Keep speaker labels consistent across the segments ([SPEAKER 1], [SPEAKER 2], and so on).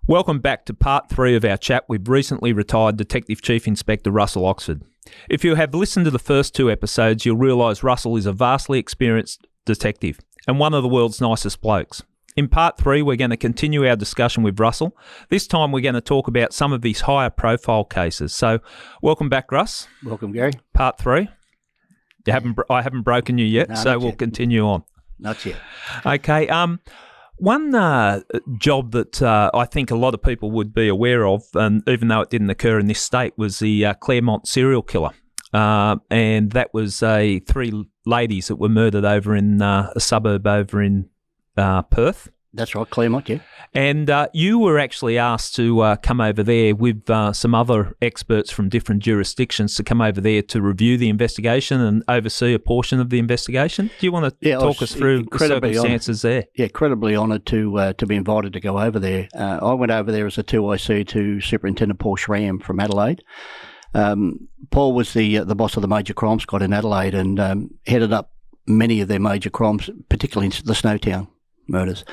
[SPEAKER 1] Welcome back to part 3 of our chat with recently retired Detective Chief Inspector Russell Oxford. If you have listened to the first 2 episodes, you'll realise Russell is a vastly experienced detective and one of the world's nicest blokes. In part 3, we're going to continue our discussion with Russell. This time we're going to talk about some of his higher profile cases. So welcome back, Russ.
[SPEAKER 2] Welcome, Gary.
[SPEAKER 1] Part 3. I haven't broken you yet, so we'll continue on.
[SPEAKER 2] Not yet.
[SPEAKER 1] Okay. One job that I think a lot of people would be aware of, and even though it didn't occur in this state, was the Clairmont serial killer. And that was 3 ladies that were murdered over in a suburb over in Perth.
[SPEAKER 2] That's right, Claremont, yeah.
[SPEAKER 1] And you were actually asked to come over there with some other experts from different jurisdictions to come over there to review the investigation and oversee a portion of the investigation. Do you want to talk us through the circumstances there? Yeah,
[SPEAKER 2] incredibly honoured to be invited to go over there. I went over there as a 2IC to Superintendent Paul Schramm from Adelaide. Paul was the boss of the major crime squad in Adelaide and headed up many of their major crimes, particularly the Snowtown murders.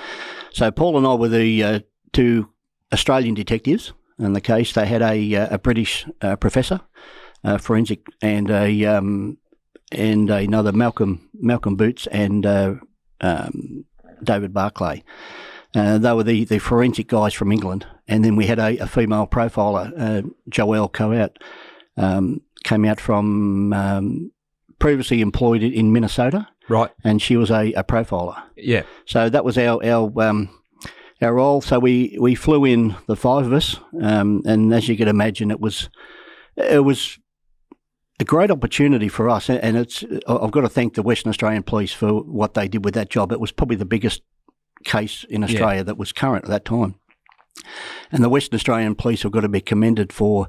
[SPEAKER 2] So Paul and I were the 2 Australian detectives in the case. They had a British professor, forensic, and another Malcolm Boots and David Barclay. They were the forensic guys from England, and then we had a female profiler, Joelle came out from previously employed in Minnesota.
[SPEAKER 1] Right.
[SPEAKER 2] And she was a profiler.
[SPEAKER 1] Yeah.
[SPEAKER 2] So that was our role. So we flew in, the 5 of us, and as you can imagine, it was a great opportunity for us. And I've got to thank the Western Australian Police for what they did with that job. It was probably the biggest case in Australia that was current at that time. And the Western Australian Police have got to be commended for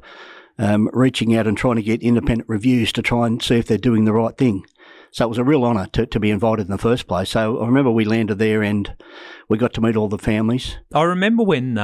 [SPEAKER 2] reaching out and trying to get independent reviews to try and see if they're doing the right thing. So it was a real honour to be invited in the first place. So I remember we landed there and we got to meet all the families.
[SPEAKER 1] I remember when,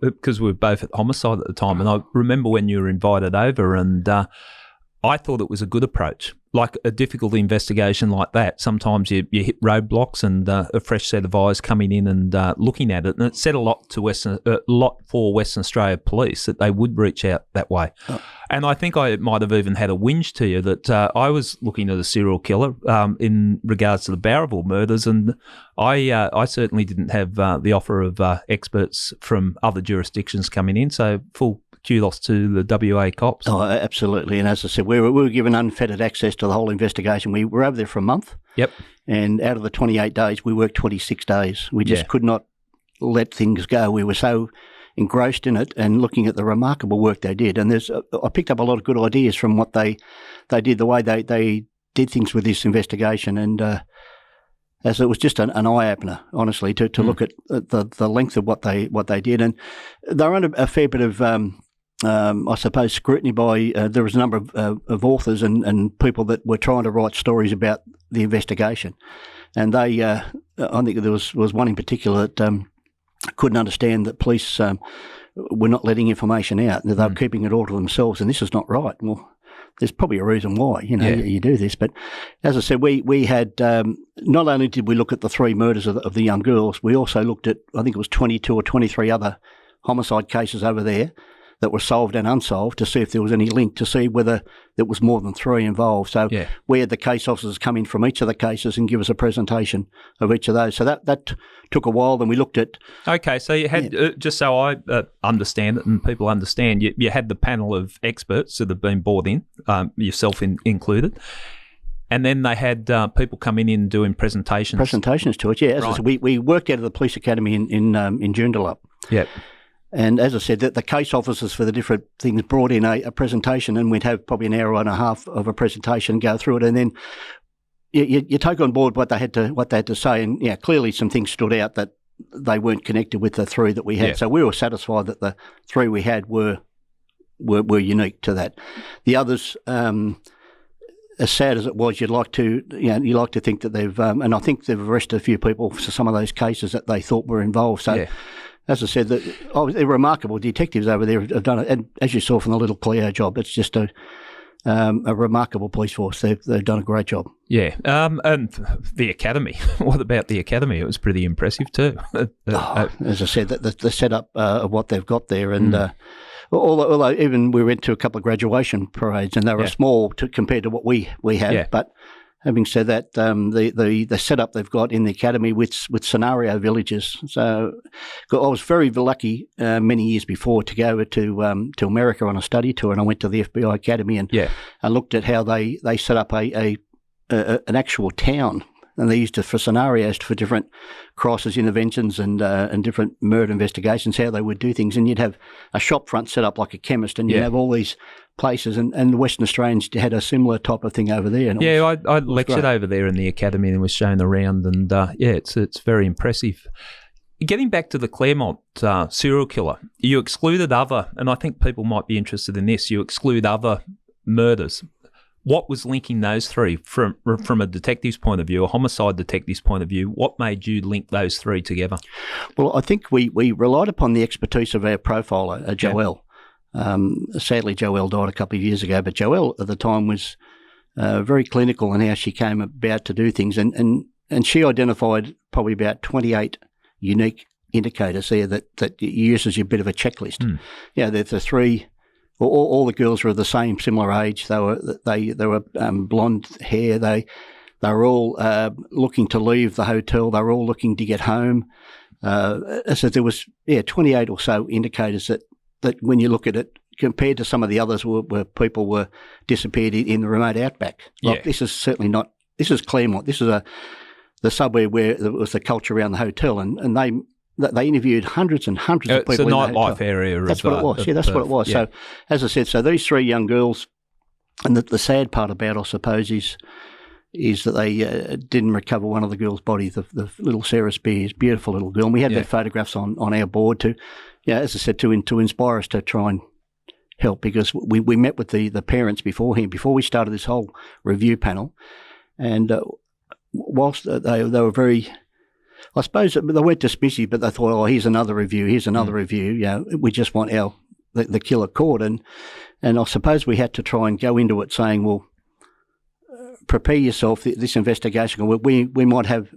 [SPEAKER 1] because we were both at Homicide at the time, and I remember when you were invited over, and I thought it was a good approach. Like a difficult investigation like that, sometimes you hit roadblocks, and a fresh set of eyes coming in and looking at it. And it said a lot to for Western Australia Police that they would reach out that way. Oh. And I think I might have even had a whinge to you that I was looking at a serial killer in regards to the Ambervale murders, and I certainly didn't have the offer of experts from other jurisdictions coming in. So full kudos to the WA cops.
[SPEAKER 2] Oh, absolutely. And as I said, we were given unfettered access to the whole investigation. We were over there for a month.
[SPEAKER 1] Yep.
[SPEAKER 2] And out of the 28 days, we worked 26 days. We just could not let things go. We were so engrossed in it and looking at the remarkable work they did. And I picked up a lot of good ideas from what they did, the way they did things with this investigation. And as it was just an eye-opener, honestly, to look at the length of what they did. And they were under a fair bit of I suppose, scrutiny by, there was a number of authors and people that were trying to write stories about the investigation. And they, I think there was one in particular that couldn't understand that police were not letting information out. They were keeping it all to themselves, and this is not right. Well, there's probably a reason why, you do this. But as I said, we had, not only did we look at the 3 murders of the young girls, we also looked at, I think it was 22 or 23 other homicide cases over there that were solved and unsolved to see if there was any link, to see whether there was more than 3 involved. So we had the case officers come in from each of the cases and give us a presentation of each of those. So that took a while. Then we looked at...
[SPEAKER 1] Okay, so you had, just so I understand it and people understand, you had the panel of experts that have been brought in, yourself included, and then they had people coming in doing presentations.
[SPEAKER 2] Presentations to it, yeah. As I said, we worked out of the police academy in Joondalup.
[SPEAKER 1] Yeah.
[SPEAKER 2] And as I said, the case officers for the different things brought in a presentation, and we'd have probably an hour and a half of a presentation, go through it, and then you take on board what they had to say. And clearly some things stood out that they weren't connected with the 3 that we had. Yeah. So we were satisfied that the 3 we had were unique to that. The others, as sad as it was, you like to think that they've, and I think they've arrested a few people for some of those cases that they thought were involved. So. Yeah. As I said, they're remarkable detectives over there have done it. And as you saw from the little Cleo job, it's just a a remarkable police force. They've done a great job.
[SPEAKER 1] Yeah. And the academy. What about the academy? It was pretty impressive too.
[SPEAKER 2] As I said, the setup of what they've got there, and although even we went to a couple of graduation parades, and they were small compared to what we have. Yeah. But having said that, the setup they've got in the academy with scenario villages. So I was very lucky many years before to go to America on a study tour, and I went to the FBI Academy and I looked at how they set up an actual town. And they used it for scenarios for different crisis interventions and different murder investigations, how they would do things. And you'd have a shop front set up like a chemist, and you'd have all these places. And the Western Australians had a similar type of thing over there. And
[SPEAKER 1] I lectured over there in the academy and was shown around. And it's very impressive. Getting back to the Claremont serial killer, you excluded other, and I think people might be interested in this, you exclude other murders. What was linking those three from a detective's point of view, a homicide detective's point of view? What made you link those three together?
[SPEAKER 2] Well, I think we relied upon the expertise of our profiler, Joelle. Sadly, Joelle died a couple of years ago, but Joelle at the time was very clinical in how she came about to do things, and she identified probably about 28 unique indicators there that you use as a bit of a checklist. There's the three. All the girls were of the similar age. They were blonde hair. They were all looking to leave the hotel. They were all looking to get home. So there was 28 or so indicators that when you look at it, compared to some of the others where people were disappeared in the remote outback. This is certainly not. This is Claremont. This is the suburb where there was the culture around the hotel, and they interviewed hundreds and hundreds of people.
[SPEAKER 1] It's a nightlife area.
[SPEAKER 2] That's what it was. That's what it was. Yeah. So, as I said, these three young girls, and the sad part about, I suppose, is that they didn't recover one of the girls' body, the little Sarah Spears, beautiful little girl. And we had their photographs on our board to, as I said, to inspire us to try and help, because we met with the parents beforehand, before we started this whole review panel, and whilst they were very, I suppose they weren't dismissive, but they thought, here's another review, review. We just want the killer caught. And I suppose we had to try and go into it saying, well, prepare yourself, this investigation, we mightn't have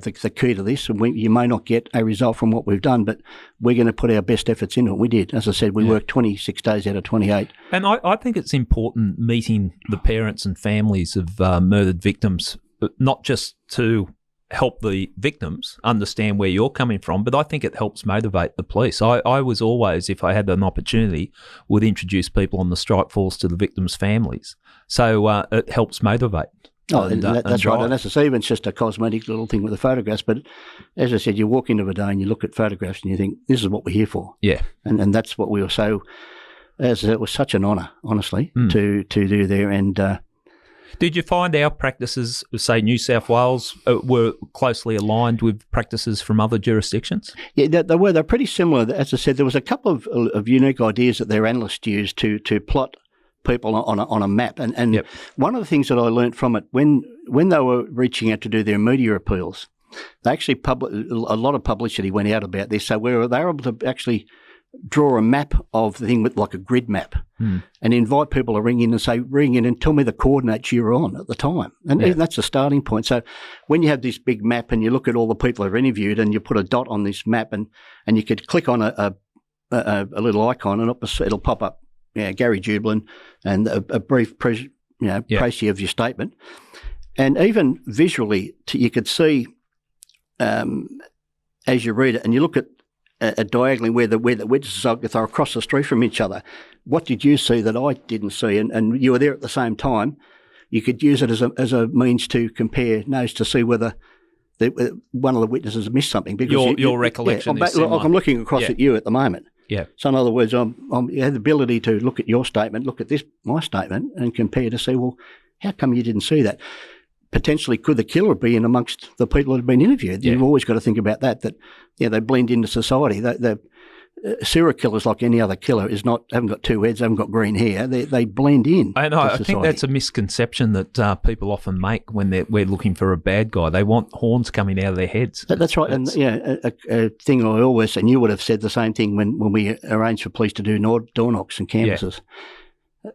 [SPEAKER 2] the key to this, and you may not get a result from what we've done, but we're going to put our best efforts into it. We did. As I said, we worked 26 days out of 28.
[SPEAKER 1] And I think it's important meeting the parents and families of murdered victims, not just to help the victims understand where you're coming from, but I think it helps motivate the police. I was always, if I had an opportunity, would introduce people on the strike force to the victims' families. So it helps motivate.
[SPEAKER 2] That's right. And as I say, even it's just a cosmetic little thing with the photographs. But as I said, you walk into a day and you look at photographs and you think, this is what we're here for.
[SPEAKER 1] Yeah.
[SPEAKER 2] And that's what we were so, as it was such an honour, honestly, to do there. And
[SPEAKER 1] did you find our practices, say New South Wales, were closely aligned with practices from other jurisdictions?
[SPEAKER 2] Yeah, they were. They're pretty similar. As I said, there was a couple of unique ideas that their analysts used to plot people on a map. And one of the things that I learnt from it, when they were reaching out to do their media appeals, they actually a lot of publicity went out about this. So they were able to actually draw a map of the thing with like a grid map and invite people to ring in and tell me the coordinates you were on at the time. And even that's a starting point. So when you have this big map and you look at all the people who've interviewed and you put a dot on this map and you could click on a little icon and it'll pop up Gary Jubelin and a brief précis of your statement. And even visually, you could see as you read it and you look at diagonally where the witnesses are, if they're across the street from each other, what did you see that I didn't see? And you were there at the same time. You could use it as a means to compare notes to see whether one of the witnesses missed something. Because
[SPEAKER 1] your recollection is similar.
[SPEAKER 2] I'm looking across at you at the moment.
[SPEAKER 1] Yeah.
[SPEAKER 2] So in other words, you have the ability to look at your statement, look at my statement, and compare to see, well, how come you didn't see that? Potentially, could the killer be in amongst the people that have been interviewed? Yeah. You've always got to think about that they blend into society. The serial killers, like any other killer, haven't got two heads, haven't got green hair. They blend in.
[SPEAKER 1] I think that's a misconception that people often make when we're looking for a bad guy. They want horns coming out of their heads.
[SPEAKER 2] That's right. And a thing I always, and you would have said the same thing when we arranged for police to do door knocks and canvases.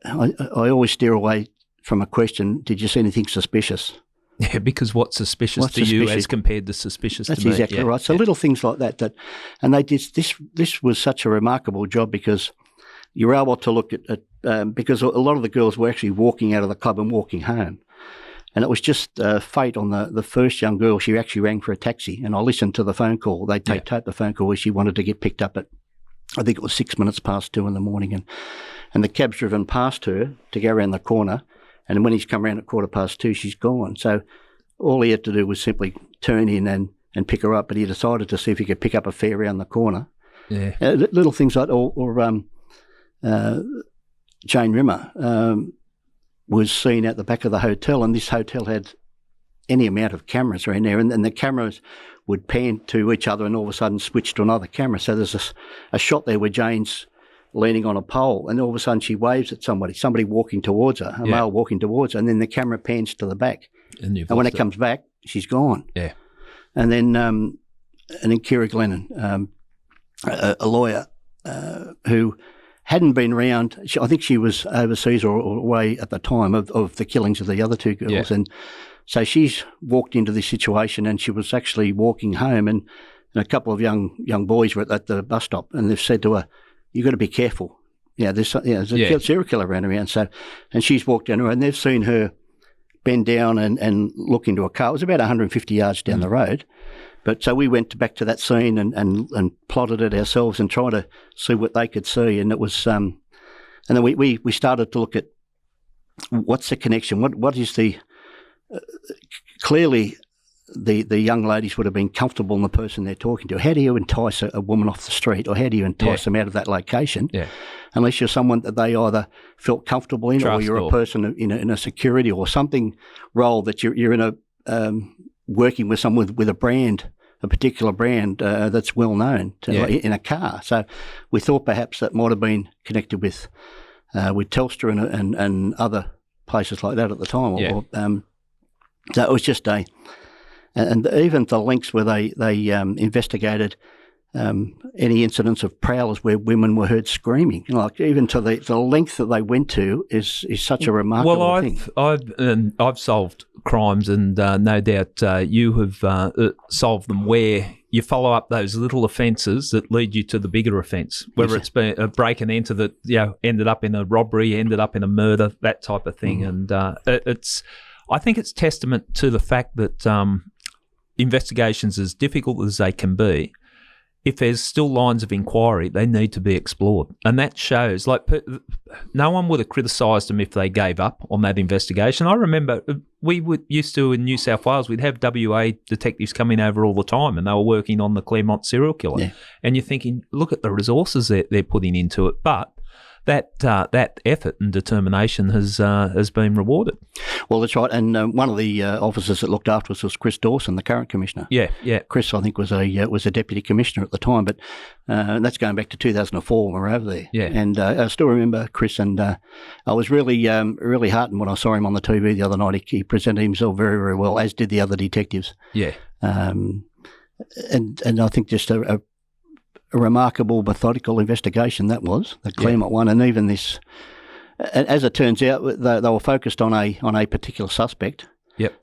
[SPEAKER 2] I always steer away from a question, did you see anything suspicious?
[SPEAKER 1] Yeah, because what's suspicious to you as compared to suspicious to me?
[SPEAKER 2] That's exactly right. So little things like that, and they did this was such a remarkable job because you were able to look at because a lot of the girls were actually walking out of the club and walking home. And it was just fate on the first young girl. She actually rang for a taxi, and I listened to the phone call. They taped the phone call where she wanted to get picked up at, I think it was 2 in the morning, and the cab's driven past her to go around the corner, and when he's come around at 2:15, she's gone. So all he had to do was simply turn in and pick her up, but he decided to see if he could pick up a fare around the corner.
[SPEAKER 1] Yeah,
[SPEAKER 2] little things like, or Jane Rimmer was seen at the back of the hotel, and this hotel had any amount of cameras around there, and the cameras would pan to each other and all of a sudden switch to another camera. So there's a shot there where Jane's leaning on a pole, and all of a sudden she waves at somebody walking towards her, a male walking towards her, and then the camera pans to the back. And when it comes back, she's gone.
[SPEAKER 1] Yeah.
[SPEAKER 2] And then Kira Glennon, a lawyer who hadn't been around. I think she was overseas or away at the time of the killings of the other two girls. Yeah. And so she's walked into this situation, and she was actually walking home, and a couple of young boys were at the bus stop, and they've said to her, "You've got to be careful. There's a serial killer around." So, and she's walked down her, and they've seen her bend down and look into a car. It was about 150 yards down the road. But so we went back to that scene and plotted it ourselves and tried to see what they could see. And it was, and then we started to look at what's the connection. What is the clearly the young ladies would have been comfortable in the person they're talking to. How do you entice a woman off the street, or how do you entice them out of that location? Yeah. Unless you're someone that they either felt comfortable in, or you're a person in a security or something role that you're in a working with someone with a brand, a particular brand that's well known in a car. So we thought perhaps that might have been connected with Telstra and other places like that at the time. Yeah. So it was just and even the links where they investigated any incidents of prowlers where women were heard screaming. Like even to the length that they went to is such a remarkable thing.
[SPEAKER 1] I've solved crimes, and no doubt you have solved them, where you follow up those little offences that lead you to the bigger offence, whether it's been a break and enter that ended up in a robbery, ended up in a murder, that type of thing. And I think it's testament to the fact that investigations, as difficult as they can be, if there's still lines of inquiry, they need to be explored. And that shows, no one would have criticised them if they gave up on that investigation. I remember used to, in New South Wales, we'd have WA detectives coming over all the time, and they were working on the Claremont serial killer. Yeah. And you're thinking, look at the resources they're putting into it. But that effort and determination has been rewarded. Well,
[SPEAKER 2] that's right. And one of the officers that looked after us was Chris Dawson, the current commissioner.
[SPEAKER 1] Yeah.
[SPEAKER 2] Chris, I think, was a deputy commissioner at the time, but that's going back to 2004 when we were over there.
[SPEAKER 1] Yeah.
[SPEAKER 2] And I still remember Chris, and I was really heartened when I saw him on the TV the other night. He presented himself very, very well, as did the other detectives.
[SPEAKER 1] Yeah.
[SPEAKER 2] And I think just a remarkable, methodical investigation that was, the Claremont one, and even this. As it turns out, they were focused on a particular suspect.
[SPEAKER 1] Yep.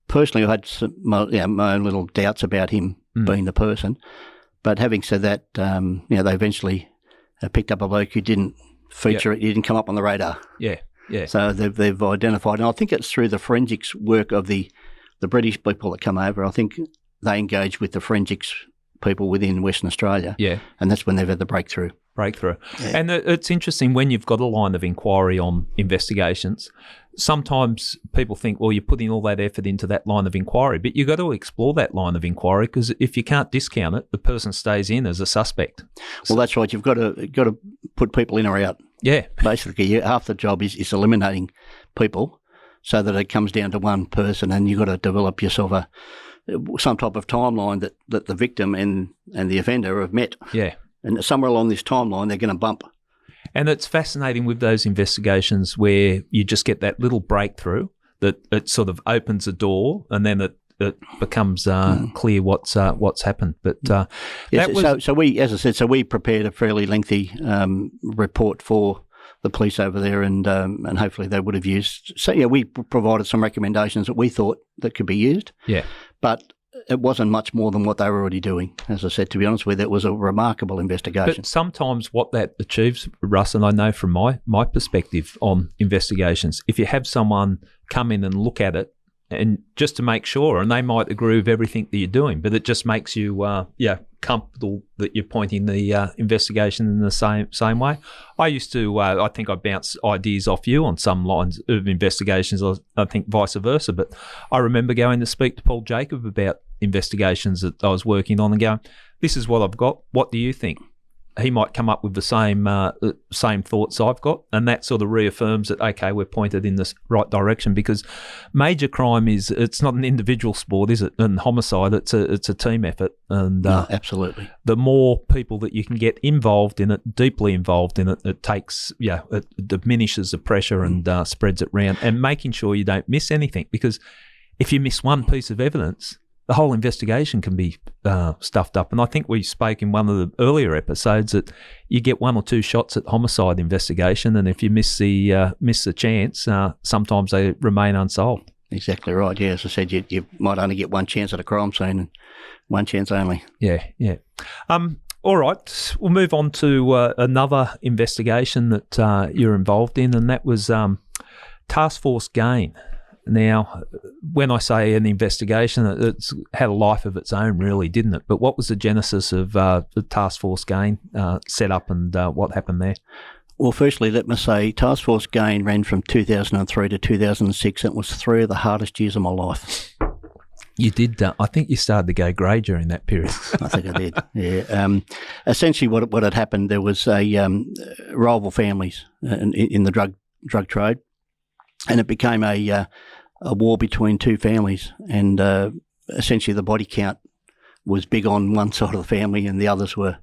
[SPEAKER 2] Personally, I had my own little doubts about him being the person, but having said that, they eventually picked up a bloke who didn't feature it. He didn't come up on the radar.
[SPEAKER 1] Yeah.
[SPEAKER 2] So they've identified, and I think it's through the forensics work of the British people that come over. I think they engage with the forensics people within Western Australia.
[SPEAKER 1] Yeah.
[SPEAKER 2] And that's when they've had the breakthrough.
[SPEAKER 1] Yeah. And it's interesting, when you've got a line of inquiry on investigations, sometimes people think, well, you're putting all that effort into that line of inquiry, but you've got to explore that line of inquiry, because if you can't discount it, the person stays in as a suspect.
[SPEAKER 2] Well, that's right. You've got to put people in or out.
[SPEAKER 1] Yeah.
[SPEAKER 2] Basically, half the job is eliminating people so that it comes down to one person, and you've got to develop yourself some type of timeline that the victim and the offender have met.
[SPEAKER 1] Yeah.
[SPEAKER 2] And somewhere along this timeline, they're going to bump.
[SPEAKER 1] And it's fascinating with those investigations where you just get that little breakthrough that it sort of opens a door, and then it becomes clear what's happened. But
[SPEAKER 2] so we, as I said, we prepared a fairly lengthy report for the police over there, and hopefully they would have used. So yeah, we provided some recommendations that we thought that could be used.
[SPEAKER 1] Yeah,
[SPEAKER 2] but it wasn't much more than what they were already doing. As I said, to be honest with you, it was a remarkable investigation.
[SPEAKER 1] But sometimes what that achieves, Russ, and I know from my perspective on investigations, if you have someone come in and look at it, and just to make sure, and they might agree with everything that you're doing, but it just makes you, comfortable that you're pointing the investigation in the same way. I used to, I think I bounced ideas off you on some lines of investigations, I think vice versa, but I remember going to speak to Paul Jacob about investigations that I was working on and going, this is what I've got, what do you think? He might come up with the same thoughts I've got, and that sort of reaffirms that, okay, we're pointed in the right direction, because major crime it's not an individual sport, is it? And homicide, it's a team effort. And
[SPEAKER 2] no, absolutely.
[SPEAKER 1] The more people that you can get involved in it, deeply involved in it, it takes, it diminishes the pressure and spreads it round, and making sure you don't miss anything, because if you miss one piece of evidence, the whole investigation can be stuffed up. And I think we spoke in one of the earlier episodes that you get one or two shots at homicide investigation, and if you miss the chance, sometimes they remain unsolved.
[SPEAKER 2] Exactly right. Yeah, as I said, you might only get one chance at a crime scene, and one chance only.
[SPEAKER 1] Yeah. All right, we'll move on to another investigation that you're involved in, and that was Task Force Gain. Now, when I say an investigation, it's had a life of its own, really, didn't it? But what was the genesis of the Task Force Gain set up, and what happened there?
[SPEAKER 2] Well, firstly, let me say Task Force Gain ran from 2003 to 2006. It was 3 of the hardest years of my life.
[SPEAKER 1] You did. I think you started to go grey during that period.
[SPEAKER 2] I think I did. Yeah. Essentially, what had happened, there was a rival families in the drug trade, and it became a war between two families, and essentially the body count was big on one side of the family, and the others were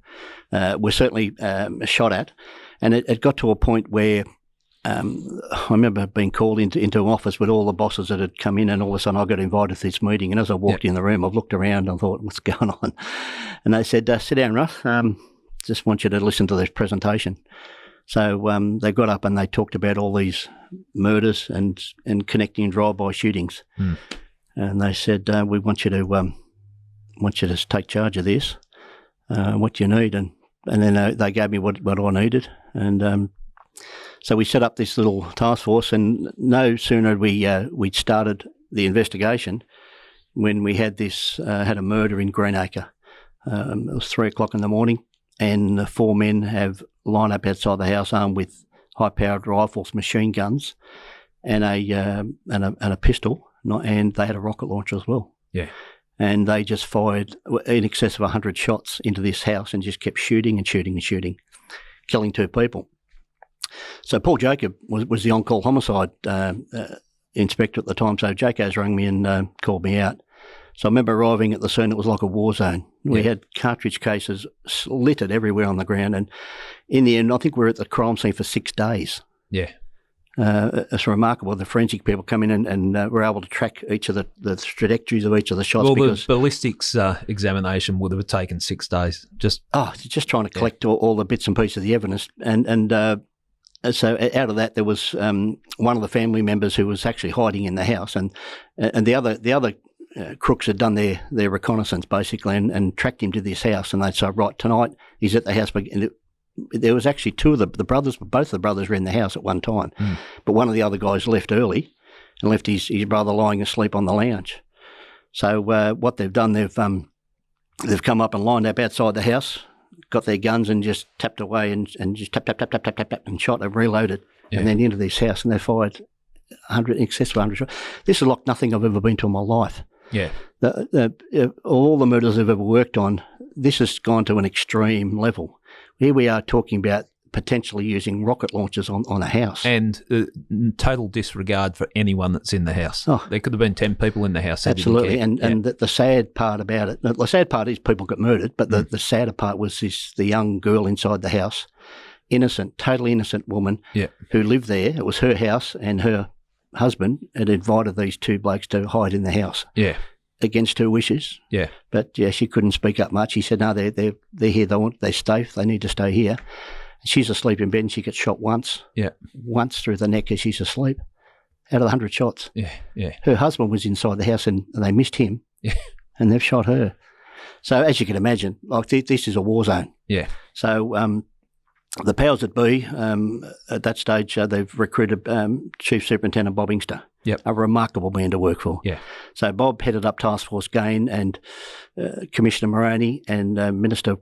[SPEAKER 2] certainly shot at. And it got to a point where I remember being called into an office with all the bosses that had come in, and all of a sudden I got invited to this meeting. And as I walked in the room, I've looked around and thought, what's going on? And they said, sit down, Russ. Just want you to listen to this presentation. So they got up and they talked about all these murders and connecting drive-by shootings, and they said, "We want you to take charge of this. What you need?" And then they gave me what I needed, and so we set up this little task force. And no sooner we'd started the investigation when we had had a murder in Greenacre. It was 3:00 in the morning, and the 4 men have lined up outside the house armed with high-powered rifles, machine guns, and a pistol, and they had a rocket launcher as well.
[SPEAKER 1] Yeah.
[SPEAKER 2] And they just fired in excess of 100 shots into this house and just kept shooting and shooting and shooting, killing 2 people. So Paul Jacob was the on-call homicide inspector at the time. So Jaco's rang me and called me out. So I remember arriving at the scene, it was like a war zone. We had cartridge cases littered everywhere on the ground. And in the end, I think we were at the crime scene for 6 days.
[SPEAKER 1] Yeah.
[SPEAKER 2] It's remarkable. The forensic people come in and were able to track each of the trajectories of each of the shots.
[SPEAKER 1] Well, the ballistics examination would have taken 6 days. Just
[SPEAKER 2] trying to collect all the bits and pieces of the evidence. And so out of that, there was one of the family members who was actually hiding in the house, and the other crooks had done their reconnaissance basically and tracked him to this house, and they'd say, right, tonight he's at the house. And there was actually 2 of the brothers, both the brothers were in the house at one time, but one of the other guys left early and left his brother lying asleep on the lounge. So what they've done, they've come up and lined up outside the house, got their guns and just tapped away and just tap and shot and reloaded, and then into this house, and they fired in excess of 100 shots. This is like nothing I've ever been to in my life.
[SPEAKER 1] Yeah.
[SPEAKER 2] All the murders I've ever worked on, this has gone to an extreme level. Here we are talking about potentially using rocket launchers on a house. And
[SPEAKER 1] total disregard for anyone that's in the house. Oh, there could have been 10 people in the house.
[SPEAKER 2] Absolutely. And the sad part about it, the sad part is people got murdered, but the sadder part was the young girl inside the house, innocent, totally innocent woman who lived there. It was her house, and her husband had invited these 2 blokes to hide in the house.
[SPEAKER 1] Yeah.
[SPEAKER 2] Against her wishes. Yeah. But she couldn't speak up much. He said, no, they're here. They're safe. They need to stay here. She's asleep in bed and she gets shot once.
[SPEAKER 1] Yeah.
[SPEAKER 2] Once through the neck as she's asleep. Out of the 100 shots.
[SPEAKER 1] Yeah, yeah.
[SPEAKER 2] Her husband was inside the house and they missed him.
[SPEAKER 1] Yeah.
[SPEAKER 2] And they've shot her. So as you can imagine, like this is a war zone.
[SPEAKER 1] Yeah.
[SPEAKER 2] So the powers that be, at that stage, they've recruited Chief Superintendent Bob Inkster.
[SPEAKER 1] Yep.
[SPEAKER 2] A remarkable man to work for.
[SPEAKER 1] Yeah.
[SPEAKER 2] So Bob headed up Task Force Gain and Commissioner Moroney and Minister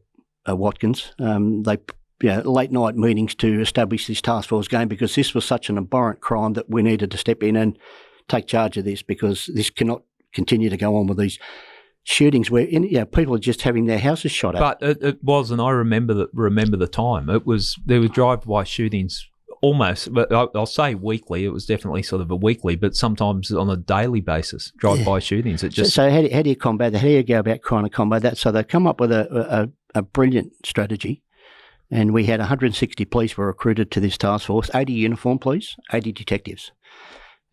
[SPEAKER 2] Watkins. They late night meetings to establish this Task Force Gain because this was such an abhorrent crime that we needed to step in and take charge of this because this cannot continue to go on with these shootings where people are just having their houses shot at.
[SPEAKER 1] But it was, and I remember the time. There were drive-by shootings almost, but I'll say weekly. It was definitely sort of a weekly, but sometimes on a daily basis, drive-by shootings. It just
[SPEAKER 2] so how do you combat that? How do you go about trying to combat that? So they come up with a brilliant strategy, and we had 160 police were recruited to this task force, 80 uniformed police, 80 detectives,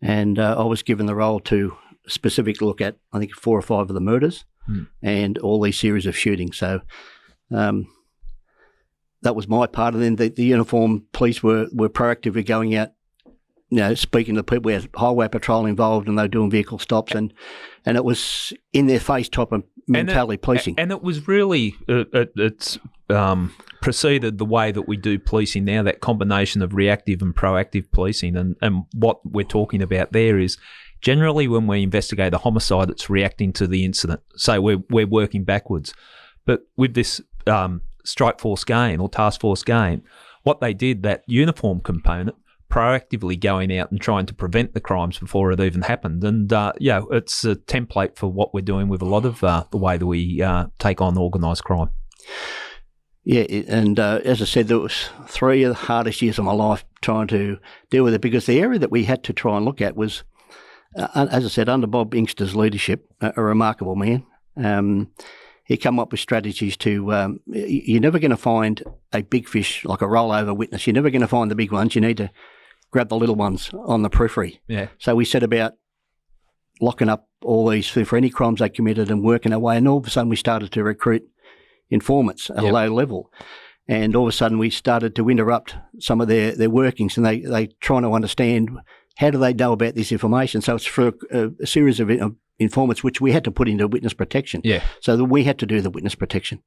[SPEAKER 2] and I was given the role to specifically look at, I think, 4 or 5 of the murders and all these series of shootings. So that was my part. And then the uniformed police were proactively going out, speaking to people. We had highway patrol involved and they were doing vehicle stops and it was in their face type of mentality policing.
[SPEAKER 1] And it was really, it's proceeded the way that we do policing now, that combination of reactive and proactive policing. And what we're talking about there is generally when we investigate a homicide, it's reacting to the incident. So we're working backwards. But with this strike force gain or task force gain, what they did, that uniform component, proactively going out and trying to prevent the crimes before it even happened. And, it's a template for what we're doing with a lot of the way that we take on organised crime.
[SPEAKER 2] Yeah, and as I said, there was 3 of the hardest years of my life trying to deal with it because the area that we had to try and look at was, as I said, under Bob Inkster's leadership, a remarkable man. He came up with strategies to, you're never going to find a big fish like a rollover witness. You're never going to find the big ones. You need to grab the little ones on the periphery.
[SPEAKER 1] Yeah.
[SPEAKER 2] So we set about locking up all these for any crimes they committed and working our way. And all of a sudden we started to recruit informants at a low level. And all of a sudden we started to interrupt some of their workings and they trying to understand how do they know about this information. So it's for a series of informants which we had to put into witness protection.
[SPEAKER 1] Yeah.
[SPEAKER 2] So that we had to do the witness protection.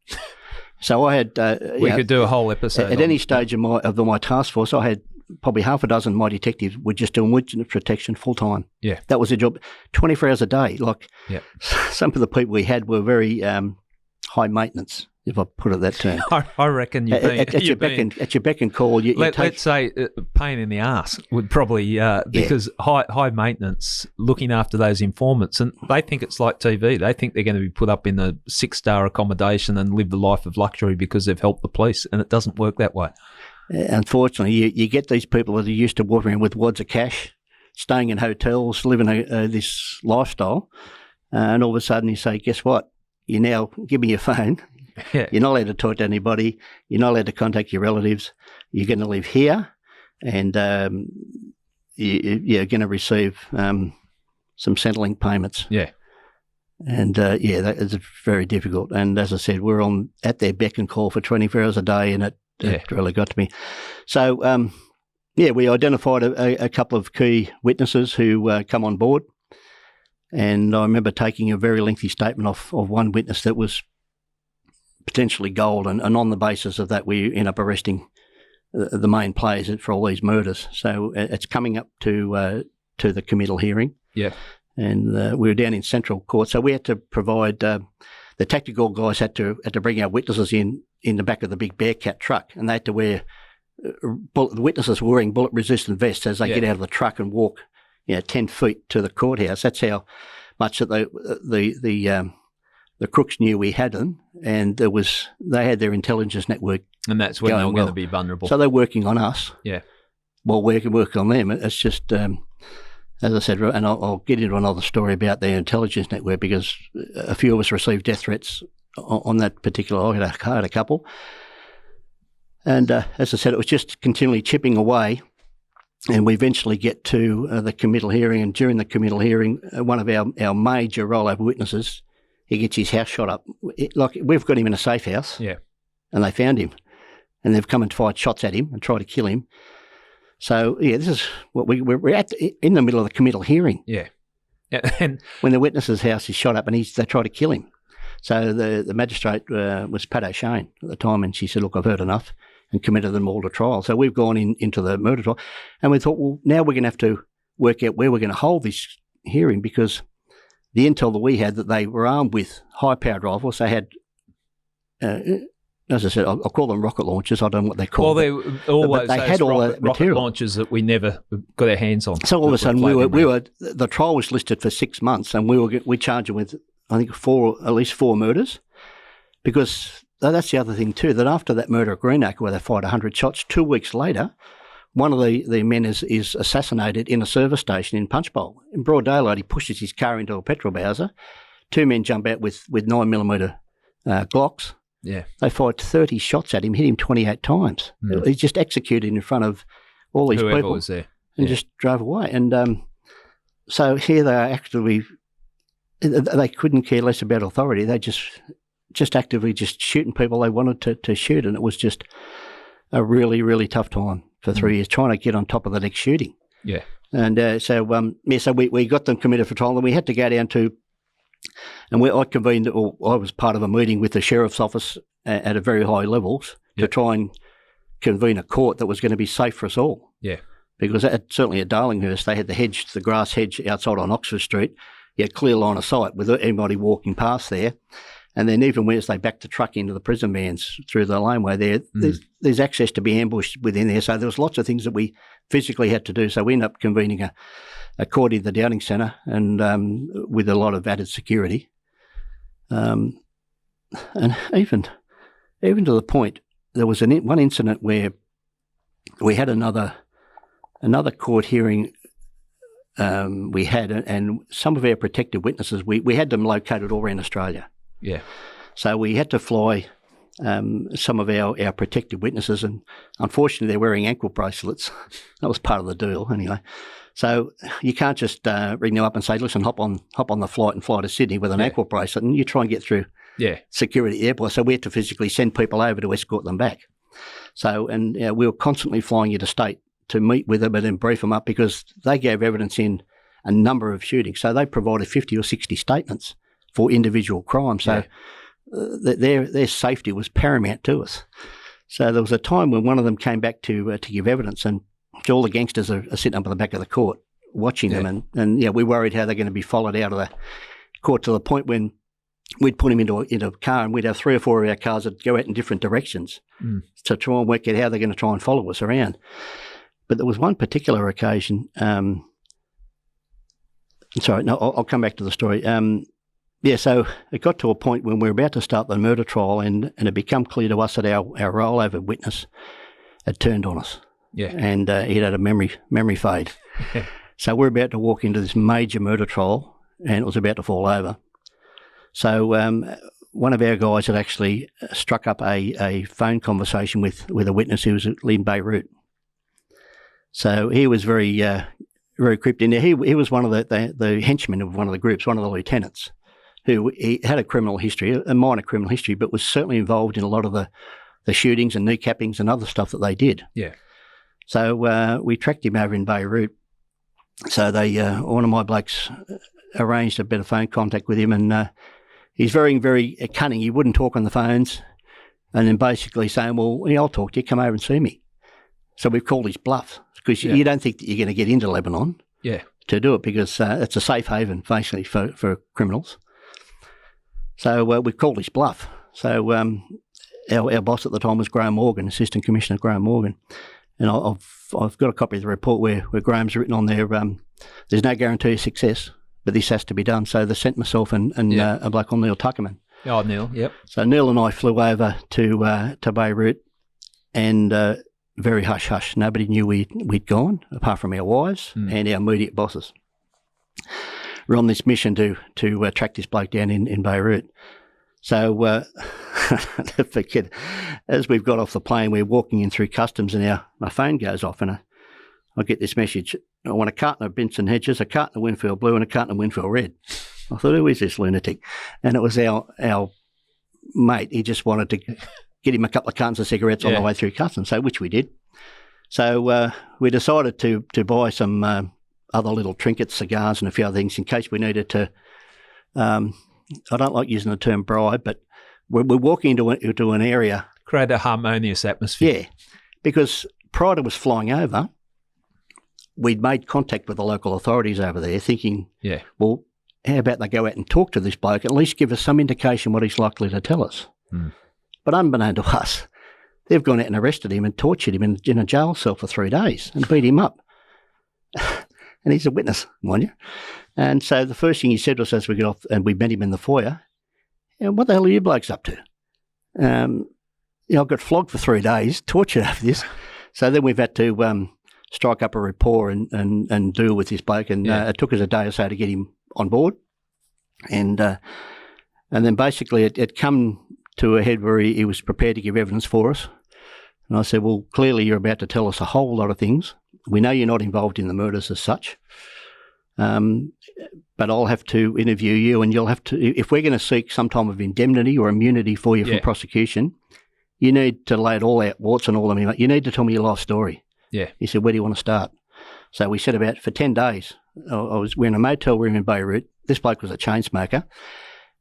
[SPEAKER 2] So I had...
[SPEAKER 1] we could do a whole episode.
[SPEAKER 2] At any stage of my task force, I had probably half a dozen of my detectives were just doing witness protection full time. Yeah. That was a job, 24 hours a day. Like some of the people we had were very high maintenance, if I put it that term.
[SPEAKER 1] I reckon you've been...
[SPEAKER 2] At your beck and call.
[SPEAKER 1] Let's say pain in the arse would probably... because high maintenance, looking after those informants, and they think it's like TV. They think they're going to be put up in a 6-star accommodation and live the life of luxury because they've helped the police, and it doesn't work that way.
[SPEAKER 2] Unfortunately, you get these people that are used to walking around with wads of cash, staying in hotels, living this lifestyle, and all of a sudden you say, guess what? You now give me your phone. Yeah. You're not allowed to talk to anybody. You're not allowed to contact your relatives. You're going to live here, and you're going to receive some Centrelink payments.
[SPEAKER 1] Yeah.
[SPEAKER 2] And, that is very difficult. And as I said, we're at their beck and call for 24 hours a day, and it really got to me. So, we identified a couple of key witnesses who come on board. And I remember taking a very lengthy statement of one witness that was potentially gold, and on the basis of that, we end up arresting the main players for all these murders. So it's coming up to the committal hearing. Yeah. And we were down in Central Court, so we had to provide the tactical guys had to bring our witnesses in the back of the big Bearcat truck, and they had to wear the witnesses were wearing bullet-resistant vests as they get out of the truck and walk 10 feet to the courthouse. That's how much that the crooks knew we had them, and they had their intelligence network. And that's when they were going to be vulnerable. So they're working on us. Yeah. Well, we can work on them. It's just, as I said, and I'll get into another story about their intelligence network because a few of us received death threats on that particular. I had a couple. And as I said, it was just continually chipping away. And we eventually get to the committal hearing, and during the committal hearing, one of our major rollover witnesses, he gets his house shot up. We've got him in a safe house, and they found him. and they've come and fired shots at him and tried to kill him. So, this is what we're at in the middle of the committal hearing.
[SPEAKER 1] Yeah. And
[SPEAKER 2] when the witness's house is shot up and they try to kill him. So the magistrate was Pat O'Shane at the time, and she said, look, I've heard enough, and committed them all to trial. So we've gone into the murder trial, and we thought, well, now we're going to have to work out where we're going to hold this hearing, because the intel that we had that they were armed with high-powered rifles. They had, as I said, I'll call them rocket launchers. I don't know what they're called.
[SPEAKER 1] Well, they always
[SPEAKER 2] had all the
[SPEAKER 1] rocket
[SPEAKER 2] material.
[SPEAKER 1] launchers that we never got our hands on.
[SPEAKER 2] So all of a sudden, the trial was listed for 6 months, and we charged them with, I think, at least four murders, because that's the other thing too, that after that murder at Greenacre where they fired 100 shots, 2 weeks later, one of the men is assassinated in a service station in Punchbowl. In broad daylight, he pushes his car into a petrol bowser. 2 men jump out with 9mm Glocks.
[SPEAKER 1] Yeah.
[SPEAKER 2] They fired 30 shots at him, hit him 28 times. He's just executed in front of all these
[SPEAKER 1] Whoever
[SPEAKER 2] people.
[SPEAKER 1] Was there.
[SPEAKER 2] And just drove away. And so here they are actively, they couldn't care less about authority. They just actively just shooting people they wanted to shoot. And it was just a really, really tough time for 3 years, trying to get on top of the next shooting.
[SPEAKER 1] Yeah.
[SPEAKER 2] And so we got them committed for trial, and we had to go down to, and I convened, or I was part of a meeting with the Sheriff's Office at a very high levels to try and convene a court that was going to be safe for us all.
[SPEAKER 1] Yeah.
[SPEAKER 2] Because certainly at Darlinghurst, they had the grass hedge outside on Oxford Street. You had clear line of sight without anybody walking past there. And then even as they backed the truck into the prison vans through the laneway there's access to be ambushed within there. So there was lots of things that we physically had to do. So we ended up convening a court in the Downing Centre, and with a lot of added security. And even to the point, there was one incident where we had another court hearing we had, and some of our protected witnesses, we had them located all around Australia.
[SPEAKER 1] Yeah.
[SPEAKER 2] So we had to fly some of our protected witnesses, and unfortunately they're wearing ankle bracelets. That was part of the deal anyway. So you can't just ring them up and say, listen, hop on the flight and fly to Sydney with an ankle bracelet, and you try and get through security at the airport. So we had to physically send people over to escort them back. So, and we were constantly flying interstate to meet with them and then brief them up, because they gave evidence in a number of shootings. So they provided 50 or 60 statements for individual crimes. So their safety was paramount to us. So there was a time when one of them came back to give evidence, and all the gangsters are sitting up at the back of the court watching them, and we worried how they're going to be followed out of the court, to the point when we'd put him into a car, and we'd have 3 or 4 of our cars that go out in different directions to try and work out how they're going to try and follow us around. But there was one particular occasion. I'll come back to the story. So it got to a point when we were about to start the murder trial, and it became clear to us that our rollover witness had turned on us. Yeah. And he'd had a memory fade. So we're about to walk into this major murder trial, and it was about to fall over. So one of our guys had actually struck up a phone conversation with a witness who was in Beirut. So he was very cryptic. He was one of the henchmen of one of the groups, one of the lieutenants, who he had a criminal history, a minor criminal history, but was certainly involved in a lot of the shootings and kneecappings and other stuff that they did. Yeah. So we tracked him over in Beirut. So one of my blokes arranged a bit of phone contact with him, and he's very, very cunning. He wouldn't talk on the phones, and then basically saying, well, I'll talk to you, come over and see me. So we've called his bluff, because you don't think that you're going to get into Lebanon to do it, because it's a safe haven, basically, for criminals. So we've called his bluff. So our boss at the time was Graham Morgan, Assistant Commissioner Graham Morgan. And I've got a copy of the report where Graham's written on there, there's no guarantee of success, but this has to be done. So they sent myself and a bloke called Neil Tuckerman.
[SPEAKER 1] Oh, Neil, yep.
[SPEAKER 2] So Neil and I flew over to Beirut, and very hush-hush. Nobody knew we'd gone, apart from our wives and our immediate bosses. We're on this mission to track this bloke down in Beirut. So I'll never forget, as we've got off the plane, we're walking in through customs, and my phone goes off, and I get this message: I want a carton of Benson Hedges, a carton of Winfield Blue, and a carton of Winfield Red. I thought, who is this lunatic? And it was our mate. He just wanted to get him a couple of cartons of cigarettes on the way through customs, so which we did. So we decided to buy some other little trinkets, cigars and a few other things in case we needed to, I don't like using the term bribe, but we're walking into an area.
[SPEAKER 1] Create a harmonious atmosphere.
[SPEAKER 2] Yeah, because prior to us flying over, we'd made contact with the local authorities over there thinking, well, how about they go out and talk to this bloke and at least give us some indication what he's likely to tell us. But unbeknown to us, they've gone out and arrested him and tortured him in a jail cell for 3 days and beat him up. And he's a witness, mind you. And so the first thing he said to us as we got off, and we met him in the foyer, what the hell are you blokes up to? I got flogged for 3 days, tortured over this. So then we've had to strike up a rapport and deal with this bloke. And it took us a day or so to get him on board. And then basically it come to a head where he was prepared to give evidence for us. And I said, well, clearly you're about to tell us a whole lot of things. We know you're not involved in the murders as such, but I'll have to interview you and you'll have to, if we're going to seek some type of indemnity or immunity for you from prosecution, you need to lay it all out, warts and all. You need to tell me your life story. Yeah. He said, where do you want to start? So we set about, for 10 days, we're in a motel room in Beirut. This bloke was a chain smoker.